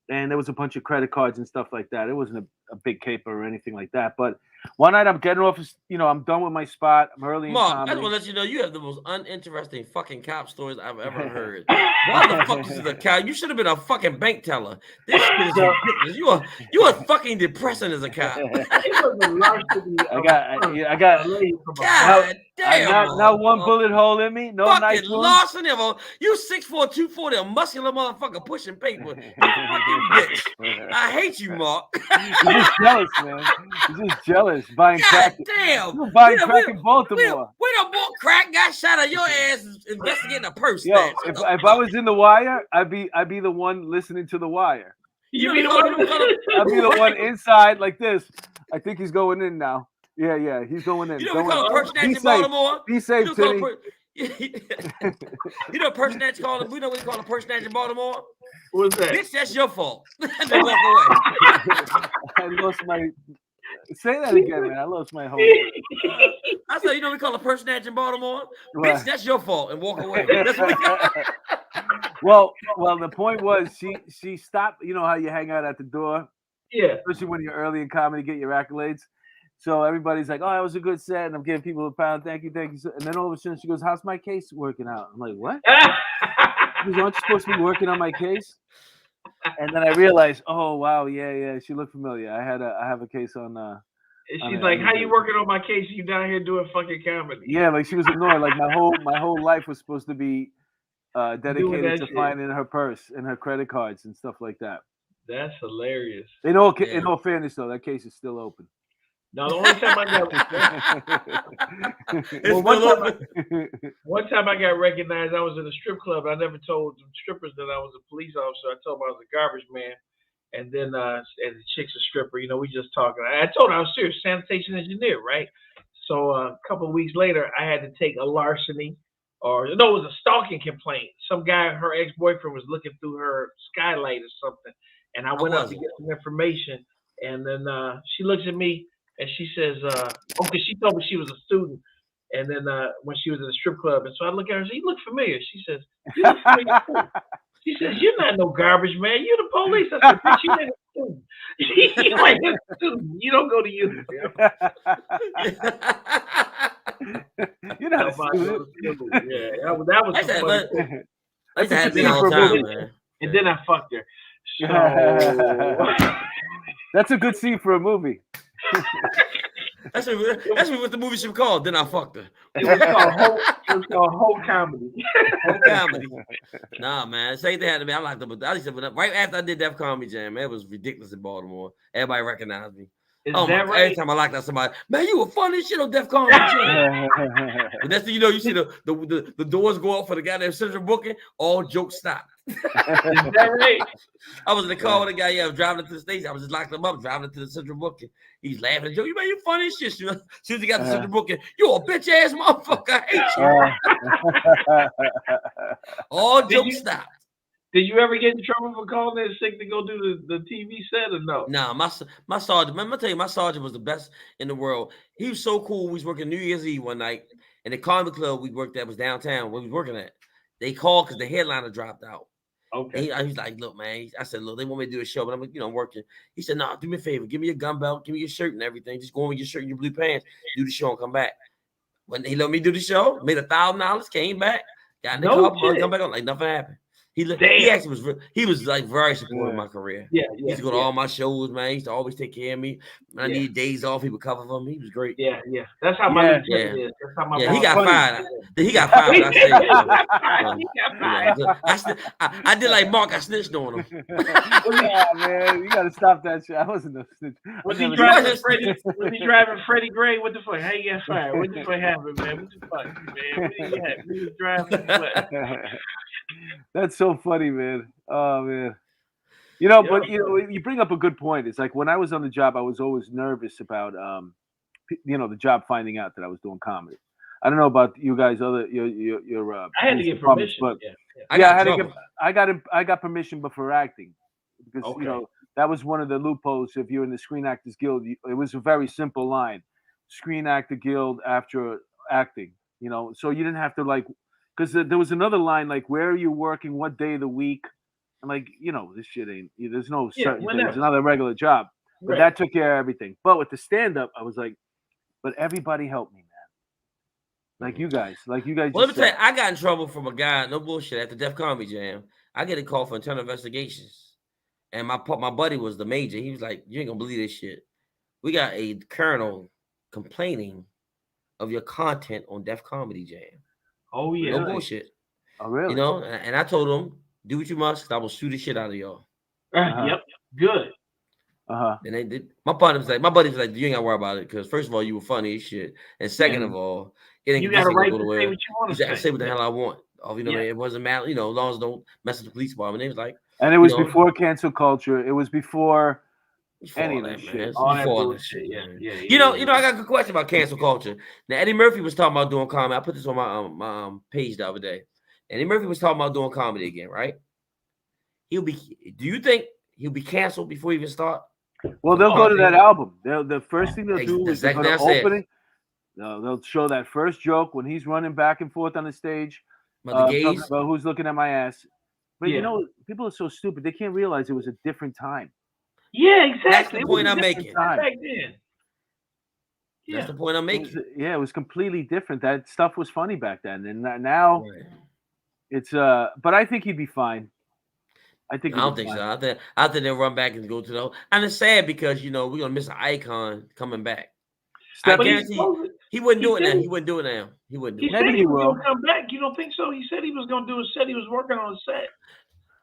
and there was a bunch of credit cards and stuff like that. It wasn't a big caper or anything like that. But one night I'm getting off, I'm done with my spot. I'm early in comedy. Mark, I just want to let you know you have the most uninteresting fucking cop stories I've ever heard. Why the fuck is a cop? You should have been a fucking bank teller. This shit is ridiculous. You are fucking depressing as a cop. I got. God damn. Not one bullet hole in me. No fucking nice Larson ever. You 6'4", 240, a muscular motherfucker pushing paper. You fucking bitch. I hate you, Mark. You're just jealous, man. You're just jealous. Buying crack. Damn. You're buying crack in Baltimore. We done bought crack, got shot at your ass investigating a purse. Yo, if I was in The Wire, I'd be the one listening to The Wire. You be the one. I'd be the one inside like this. I think he's going in now. Yeah, he's going in. You know we call a purse snatch in Baltimore? Be safe, Timmy. You know a purse snatch called? We know what we call a purse snatch in Baltimore? What's that? Bitch, that's your fault. They walk away. I lost my. Say that again, man. I lost my whole. I said, you know, we call a purse snatch in Baltimore. Right. Bitch, that's your fault, and walk away. That's what well, the point was she stopped. You know how you hang out at the door, especially when you're early in comedy, get your accolades. So everybody's like, "Oh, that was a good set," and I'm giving people a pound. Thank you. And then all of a sudden she goes, "How's my case working out?" I'm like, "What?" She goes, "Aren't you supposed to be working on my case?" And then I realized, oh wow, yeah, she looked familiar. I have a case on. She's like, "How you working on my case? You down here doing fucking comedy?" Yeah, like she was ignored. Like my whole life was supposed to be dedicated to finding her purse and her credit cards and stuff like that. That's hilarious. In all fairness, though, that case is still open. No, the only time I got one time I got recognized, I was in a strip club. I never told the strippers that I was a police officer. I told them I was a garbage man. And then and the chick's a stripper, we just talking. I told her I was serious, sanitation engineer, right? So a couple of weeks later, I had to take a larceny, it was a stalking complaint. Some guy, her ex-boyfriend, was looking through her skylight or something, and I went up to get some information. And then she looks at me and she says, because she told me she was a student, and then when she was in the strip club, and so I look at her and say, "You look familiar." She says, "You look familiar too." She says, "You're not no garbage man. You're the police." I said, "Bitch, you ain't a student. You ain't a student. You don't go to university." You're not a student. Yeah, that was funny. That's happening all the time, man. And then I fucked her. So that's a good scene for a movie. That's what the movie should be called. Then I fucked her. It was called Whole Comedy. Whole Comedy. Nah, man. Same thing happened to me. I liked them, but right after I did Def Comedy Jam, man, it was ridiculous in Baltimore. Everybody recognized me. Is that right? Every time I locked out somebody, man, you were funny as shit on Def Comedy Jam. But that's you see the doors go up for the goddamn central booking, all jokes stop. Is that right? I was in the car with a guy, I was driving into the station. I was just locking him up, driving into the central booking. He's laughing at Joe. You man, you funny as shit. As soon as he got the central booking, you a bitch ass motherfucker. I hate you. All jokes stopped. Did you ever get in trouble for calling in sick to go do the TV set or no? Nah, my sergeant, man, I'm gonna tell you, my sergeant was the best in the world. He was so cool. We was working New Year's Eve one night, and the comedy club we worked at was downtown where we was working at. They called because the headliner dropped out. Okay. He's like, look, man. I said, look, they want me to do a show, but I'm working. He said, no, do me a favor. Give me your gun belt. Give me your shirt and everything. Just go on with your shirt and your blue pants. Do the show and come back. When he let me do the show, made $1,000, came back, got in the car, come back on like nothing happened. He actually was like very supportive of my career. Yeah. He used to go to all my shows, man. He used to always take care of me. When I needed days off, he would cover for me. He was great. Yeah. That's how my lieutenant is. That's how my he got fired. He got fired. I did like Mark. I snitched on him. Yeah, man, you gotta stop that shit. I wasn't a snitch. Was he driving Freddie Gray? What the fuck? How you got fired? What the fuck happened, man? What the fuck, man? What you driving? That's so funny, man. Oh man. But you bring up a good point. It's like when I was on the job, I was always nervous about the job finding out that I was doing comedy. I don't know about you guys, your I had to get permission, but I got permission before acting because that was one of the loopholes. If you're in the Screen Actors Guild, it was a very simple line: Screen Actor Guild after acting. So you didn't have to because there was another line like, where are you working, what day of the week? I'm like, this shit ain't. There's no certain thing. It's another regular job, but that took care of everything. But with the stand up, I was like, but everybody helped me, man. Like you guys. Well, let me tell you, I got in trouble from a guy, no bullshit, at the Def Comedy Jam. I get a call for internal investigations, and my buddy was the major. He was like, "You ain't gonna believe this shit. We got a colonel complaining of your content on Def Comedy Jam." Oh yeah, no bullshit. Oh really? And I told him, "Do what you must, 'cause I will sue the shit out of y'all." Yep, good. And they did. My buddy was like, "You ain't gotta worry about it, because first of all, you were funny as shit, and second of all, it ain't gonna go to where I say what the hell I want. It wasn't matter. As long as don't mess with the police department." They was like, and it was before cancel culture. It was before any of that shit. All that shit. Yeah. I got a good question about cancel culture. Now, Eddie Murphy was talking about doing comedy. I put this on my page the other day. Eddie Murphy was talking about doing comedy again, right? Do you think he'll be canceled before he even start? Well, they'll go to that album. The first thing they'll do is go to opening. They'll show that first joke when he's running back and forth on the stage. About the gays? About who's looking at my ass. But people are so stupid. They can't realize it was a different time. Yeah, exactly. That's the point I'm making. Back then. That's the point I'm making. It was completely different. That stuff was funny back then, and now it's. But I think he'd be fine. I don't think so. I think they'll run back and go to the. And it's sad because we're gonna miss an icon coming back. I guarantee he wouldn't do it now. He wouldn't do it now. He wouldn't do it. Maybe he will come back. You don't think so? He said he was gonna do a set. He was working on a set.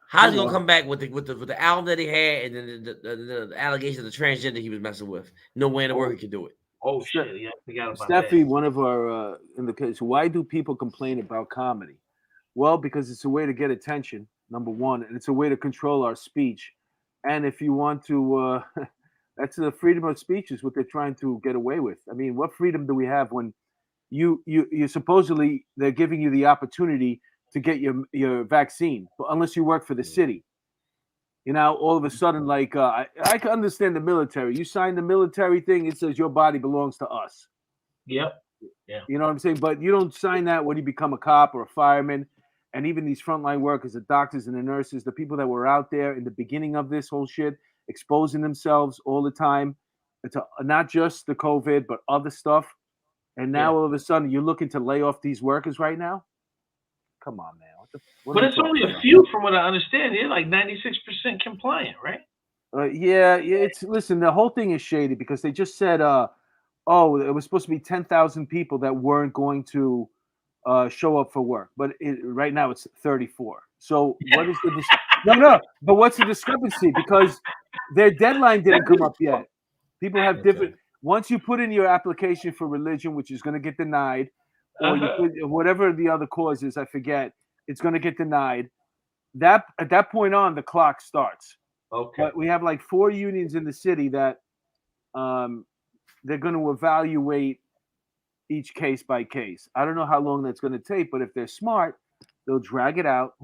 How's he gonna come back with the album that he had and then the allegations of the transgender he was messing with? No way in the world he could do it. Oh shit! Yeah, I forgot about Steffi, that. one of our in the case, why do people complain about comedy? Well, because it's a way to get attention, number one, and it's a way to control our speech. And if you want to, that's the freedom of speech is what they're trying to get away with. I mean, what freedom do we have when you supposedly they're giving you the opportunity to get your vaccine, but unless you work for the city, all of a sudden, like I can understand the military. You sign the military thing, it says your body belongs to us. Yep. Yeah. You know what I'm saying? But you don't sign that when you become a cop or a fireman. And even these frontline workers, the doctors and the nurses, the people that were out there in the beginning of this whole shit, exposing themselves all the time to not just the COVID, but other stuff. And now all of a sudden you're looking to lay off these workers right now? Come on, man. But it's only a few from what I understand. They're like 96% compliant, right? Yeah. Listen, the whole thing is shady because they just said, it was supposed to be 10,000 people that weren't going to show up for work, but right now it's 34. So what is the no? But what's the discrepancy? Because their deadline didn't come up yet. People have different. Once you put in your application for religion, which is going to get denied, or you put whatever the other cause is, I forget, it's going to get denied. That at that point on, the clock starts. Okay. But we have like 4 unions in the city that they're going to evaluate each case by case. I don't know how long that's going to take, but if they're smart, they'll drag it out,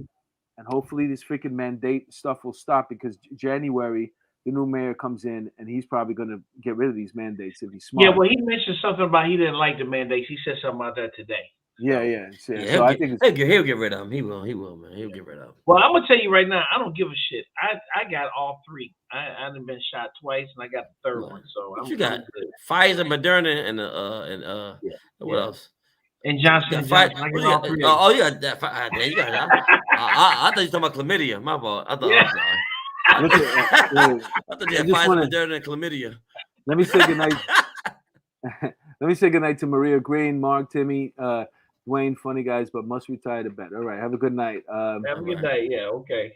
and hopefully this freaking mandate stuff will stop because January the new mayor comes in and he's probably going to get rid of these mandates if he's smart. Yeah, well, he mentioned something about he didn't like the mandates. He said something about that today. Yeah. So I think he'll get rid of them. He will, man. He'll get rid of them. Well, I'm gonna tell you right now, I don't give a shit. I got all 3. I done been shot twice, and I got the 3rd one. So you got Pfizer, Moderna, and what else? And Johnson. Johnson. I got all 3. Oh, you got that. You got that. I thought you were talking about chlamydia. My fault. I thought. Yeah. I'm sorry. I thought you had Pfizer, Moderna, and chlamydia. Let me say goodnight. Let me say goodnight to Maria Green, Mark, Timmy, Dwayne, funny guys, but must retire to bed. All right, have a good night. Have a good night. Yeah, okay.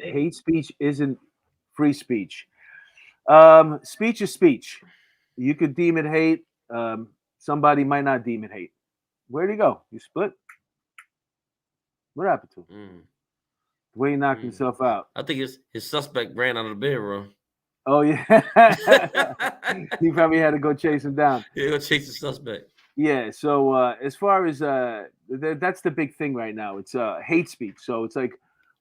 Hate speech isn't free speech. Speech is speech. You could deem it hate. Somebody might not deem it hate. Where'd he go? You split? What happened to him? Dwayne knocked himself out. I think his suspect ran out of the bedroom. Oh, yeah. He probably had to go chase him down. Yeah, go chase the suspect. Yeah, so as far as that's the big thing right now. It's hate speech. So it's like,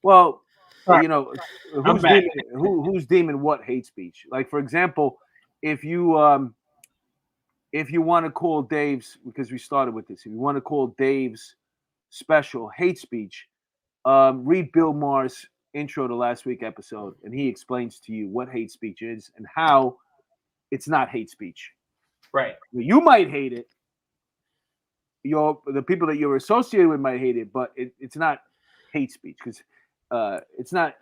well, who's deeming what hate speech? Like, for example, if you want to call Dave's, because we started with this, if you want to call Dave's special hate speech, read Bill Maher's intro to last week's episode, and he explains to you what hate speech is and how it's not hate speech. Right. You might hate it. The people that you're associated with might hate it, but it's not hate speech because it's not.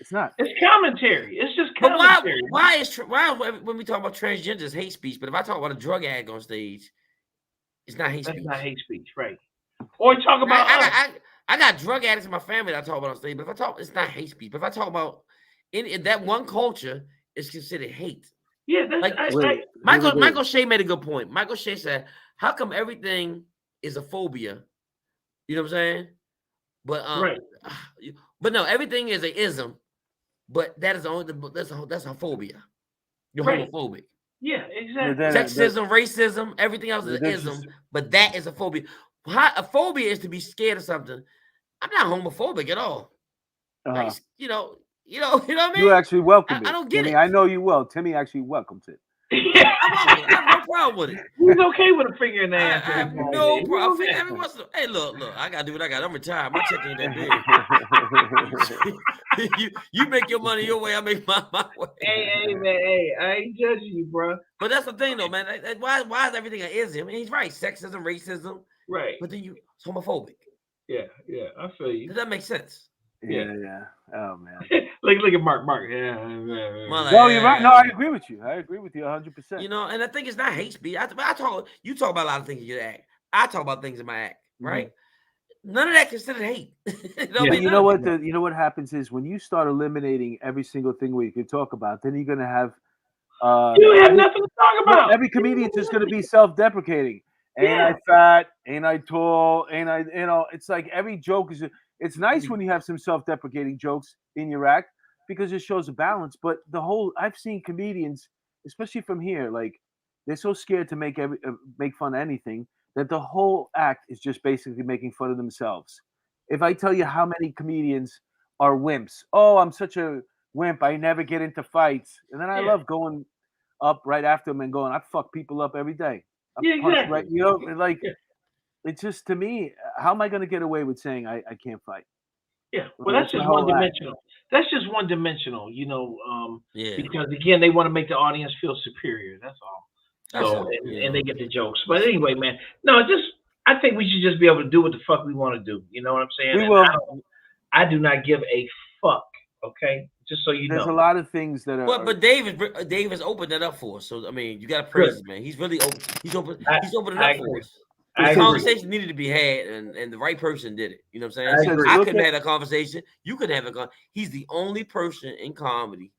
It's commentary. It's just commentary. But why when we talk about transgenders hate speech, but if I talk about a drug addict on stage, it's not hate speech. That's not hate speech, right? Or talk about I got drug addicts in my family that I talk about on stage, but if I talk, it's not hate speech. But if I talk about in that one culture, it's considered hate. Yeah, that's Michael Shea made a good point. Michael Shea said, "How come everything is a phobia?" You know what I'm saying? But right. But no, everything is a ism. But that's a phobia. You're homophobic. Yeah, exactly. Sexism, racism, everything else is an ism, but that is a phobia. A phobia is to be scared of something. I'm not homophobic at all. Like, you know what I mean? You actually welcome it. I don't get Timmy, it. I know you well. Timmy actually welcomes it. I have no problem with it. He's okay with a finger in the ass. I have no problem. Every once in a while, hey, look, I gotta do what I got. I'm retired. My check ain't that big. you make your money your way. I make my way. Hey, man. Hey, I ain't judging you, bro. But that's the thing, though, man. Why is everything an ism? I mean, he's right. Sexism, racism. Right. But then it's homophobic. Yeah. I feel you. Does that make sense? Yeah. Oh man. look at Mark. Yeah. No, you're right. No, I agree with you. I agree with you 100%. You know, and I think it's not hate speech. You talk about a lot of things in your act. I talk about things in my act, right? None of that considered hate. You know what? You know what happens is when you start eliminating every single thing we could talk about, then you're going to have. You have nothing to talk about. Every comedian's just going to be self-deprecating. Ain't I fat? Ain't I tall? Ain't I? You know, it's like every joke is. It's nice when you have some self-deprecating jokes in your act because it shows a balance. But I've seen comedians, especially from here, like they're so scared to make fun of anything that the whole act is just basically making fun of themselves. If I tell you how many comedians are wimps, oh, I'm such a wimp, I never get into fights, and then I love going up right after them and going, I fuck people up every day. Exactly. Right, you know, like it's just to me, how am I going to get away with saying I can't fight? Yeah, well, that's just one dimensional. That's just one dimensional, you know. Because again, they want to make the audience feel superior. That's all. So and they get the jokes. But anyway, man, no, I think we should just be able to do what the fuck we want to do. You know what I'm saying? We will. I do not give a fuck. Okay, just so you know. There's a lot of things that are. But Dave has opened that up for us. So I mean, you got to praise him, man. He's really open. He's opening up for us. The conversation needed to be had, and the right person did it. You know what I'm saying? I couldn't have that conversation. You could have a He's the only person in comedy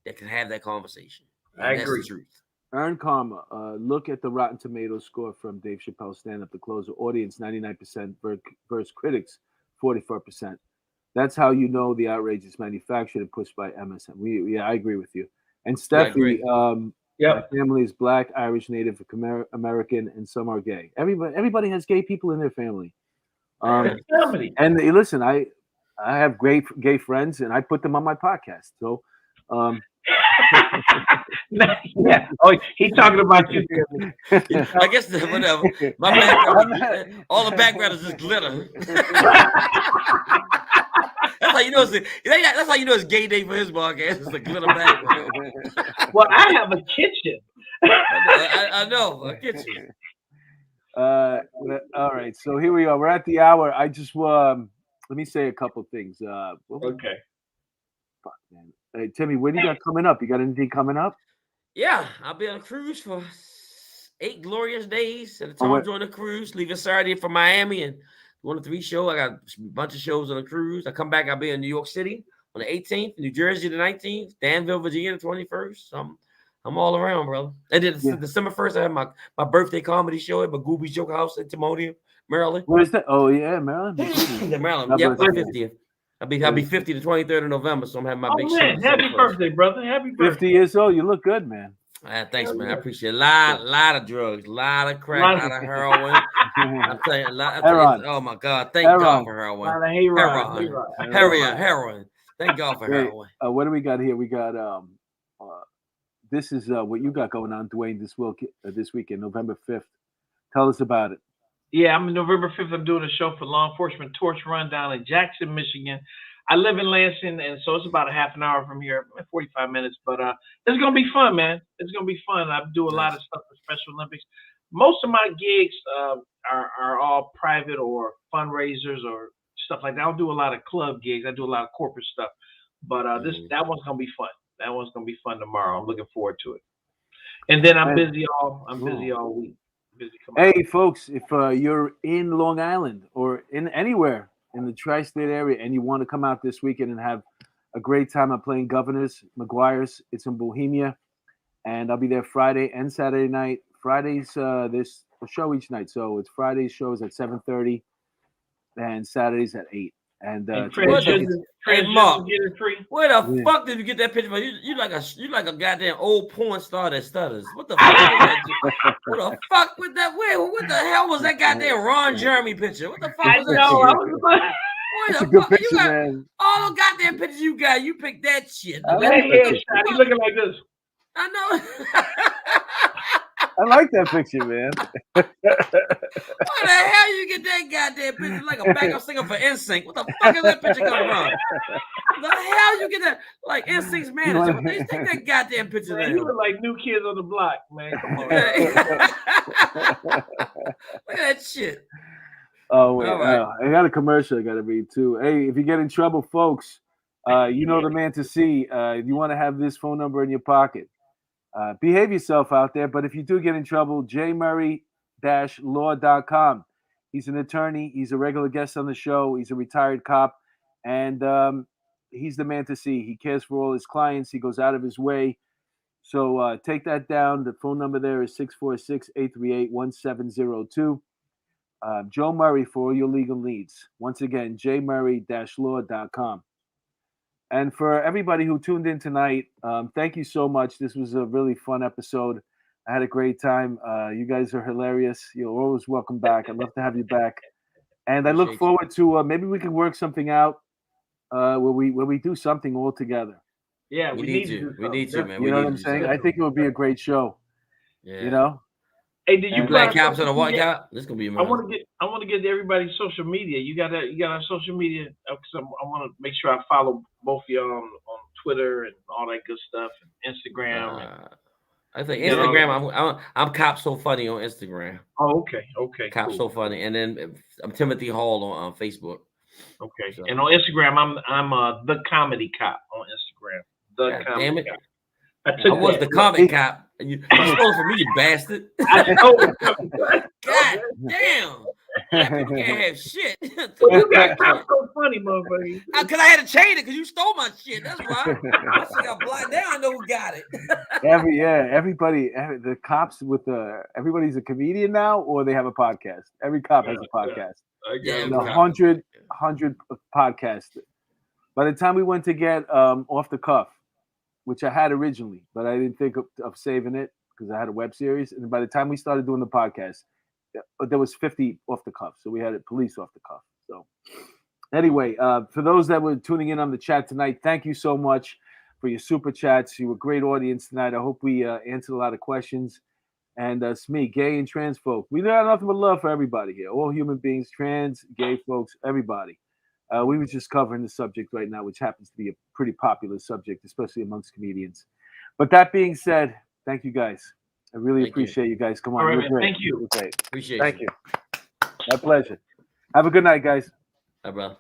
that can have that conversation. I agree. That's the truth. Earn karma. Look at the Rotten Tomatoes score from Dave Chappelle's stand-up. The closer audience 99% versus critics 44%. That's how you know the outrage is manufactured and pushed by MSM. I agree with you. And Steffi, my family is Black, Irish, Native American, and some are gay. Everybody has gay people in their family. And listen, I have great gay friends, and I put them on my podcast. So. Yeah. Oh, he's talking about you. I guess whatever. My background, all the background is just glitter. That's how you know that's how you know it's gay day for his podcast. It's a glitter background. Well, I have a kitchen. I know a kitchen. All right. So here we are. We're at the hour. I just let me say a couple things. Okay. Fuck, man. Hey, Timmy, what do you got coming up? You got anything coming up? Yeah, I'll be on a cruise for 8 glorious days. At the time, join the cruise, leaving Saturday for Miami and going to 3 shows. I got a bunch of shows on the cruise. I come back, I'll be in New York City on the 18th, New Jersey the 19th, Danville, Virginia the 21st. So I'm all around, brother. And then December 1st, I have my birthday comedy show at Magooby's Joke House in Timonium, Maryland. Where's that? Oh, yeah, Maryland. Maryland. Yep, my 50th. I'll be 50 the 23rd of November, so I'm having my big show. Happy birthday, brother. Happy birthday. 50 years old. You look good, man. Thanks, man. I appreciate it. Lot of drugs, a lot of crack, a lot of heroin. I'm telling you, oh my God. Thank God for heroin. Heroin. Thank God for heroin. What do we got here? We got this is what you got going on, Dwayne, this weekend, November 5th. Tell us about it. Yeah, I'm November 5th. I'm doing a show for Law Enforcement Torch Run down in Jackson, Michigan. I live in Lansing, and so it's about a half an hour from here, 45 minutes. But it's going to be fun, man. It's going to be fun. I do a lot of stuff for Special Olympics. Most of my gigs are all private or fundraisers or stuff like that. I don't do a lot of club gigs. I do a lot of corporate stuff. But that one's going to be fun. That one's going to be fun tomorrow. I'm looking forward to it. And then I'm busy all week. Hey, folks, if you're in Long Island or in anywhere in the tri-state area and you want to come out this weekend and have a great time, I'm playing Governors, McGuire's. It's in Bohemia, and I'll be there Friday and Saturday night. Fridays, there's a show each night, so it's Friday's shows at 7:30 and Saturdays at 8. And hey, Mark, where the fuck did you get that picture from? You like a goddamn old porn star that stutters. What the fuck? What the fuck with that? What the hell was that goddamn Ron Jeremy picture? What the fuck was that? It's a good picture, man. All the goddamn pictures you got, you picked that shit. He's looking like this. I know. I like that picture, man. Where the hell you get that goddamn picture? Like a backup singer for NSYNC. What the fuck is that picture coming from? The hell you get that? Like NSYNC's manager. What do you think that goddamn picture there? You look like New Kids on the Block, man. Come on. Look at that shit. Oh, wait. Right. I got a commercial I got to read, too. Hey, if you get in trouble, folks, you know the man to see. You want to have this phone number in your pocket. Behave yourself out there, but if you do get in trouble, jmurray-law.com. He's an attorney. He's a regular guest on the show. He's a retired cop, and he's the man to see. He cares for all his clients. He goes out of his way. So take that down. The phone number there is 646-838-1702. Joe Murray for all your legal needs. Once again, jmurray-law.com. And for everybody who tuned in tonight, thank you so much. This was a really fun episode. I had a great time. You guys are hilarious. You're always welcome back. I'd love to have you back. And I look forward to maybe we can work something out where we do something all together. Yeah, we need to. We need to, man. You know what I'm saying? I think it would be a great show. Yeah. You know? Hey, did you black cops and a white cop? This is gonna be amazing. I want to get everybody's social media. You got our social media. I want to make sure I follow both of y'all on Twitter and all that good stuff, and Instagram. I think Instagram. I'm Cop So Funny on Instagram. Oh, okay. Cop cool. So Funny, and then I'm Timothy Hall on Facebook. Okay, so. And on Instagram, I'm the Comedy Cop on Instagram. The Comedy Cop. I was the comic cop, and you stole from me, you bastard. I know. God damn. People can't have shit. Well, you got Cop So Funny, motherfucker. Because I had to change it because you stole my shit. That's why. My shit got blocked down. I know who got it. Everybody, the cops everybody's a comedian now, or they have a podcast. Every cop has a podcast. Yeah, 100 podcasts. By the time we went to get Off the Cuff, which I had originally, but I didn't think of saving it because I had a web series. And by the time we started doing the podcast, there was 50 off the cuff. So we had police off the cuff. So anyway, for those that were tuning in on the chat tonight, thank you so much for your super chats. You were a great audience tonight. I hope we answered a lot of questions. And it's me, gay and trans folk. We got nothing but love for everybody here. All human beings, trans, gay folks, everybody. We were just covering the subject right now, which happens to be a pretty popular subject, especially amongst comedians. But that being said, thank you guys. I really appreciate you guys. Come on. All right, man. Thank you. Okay. Appreciate Thank you. My pleasure. Have a good night, guys. Bye, brother.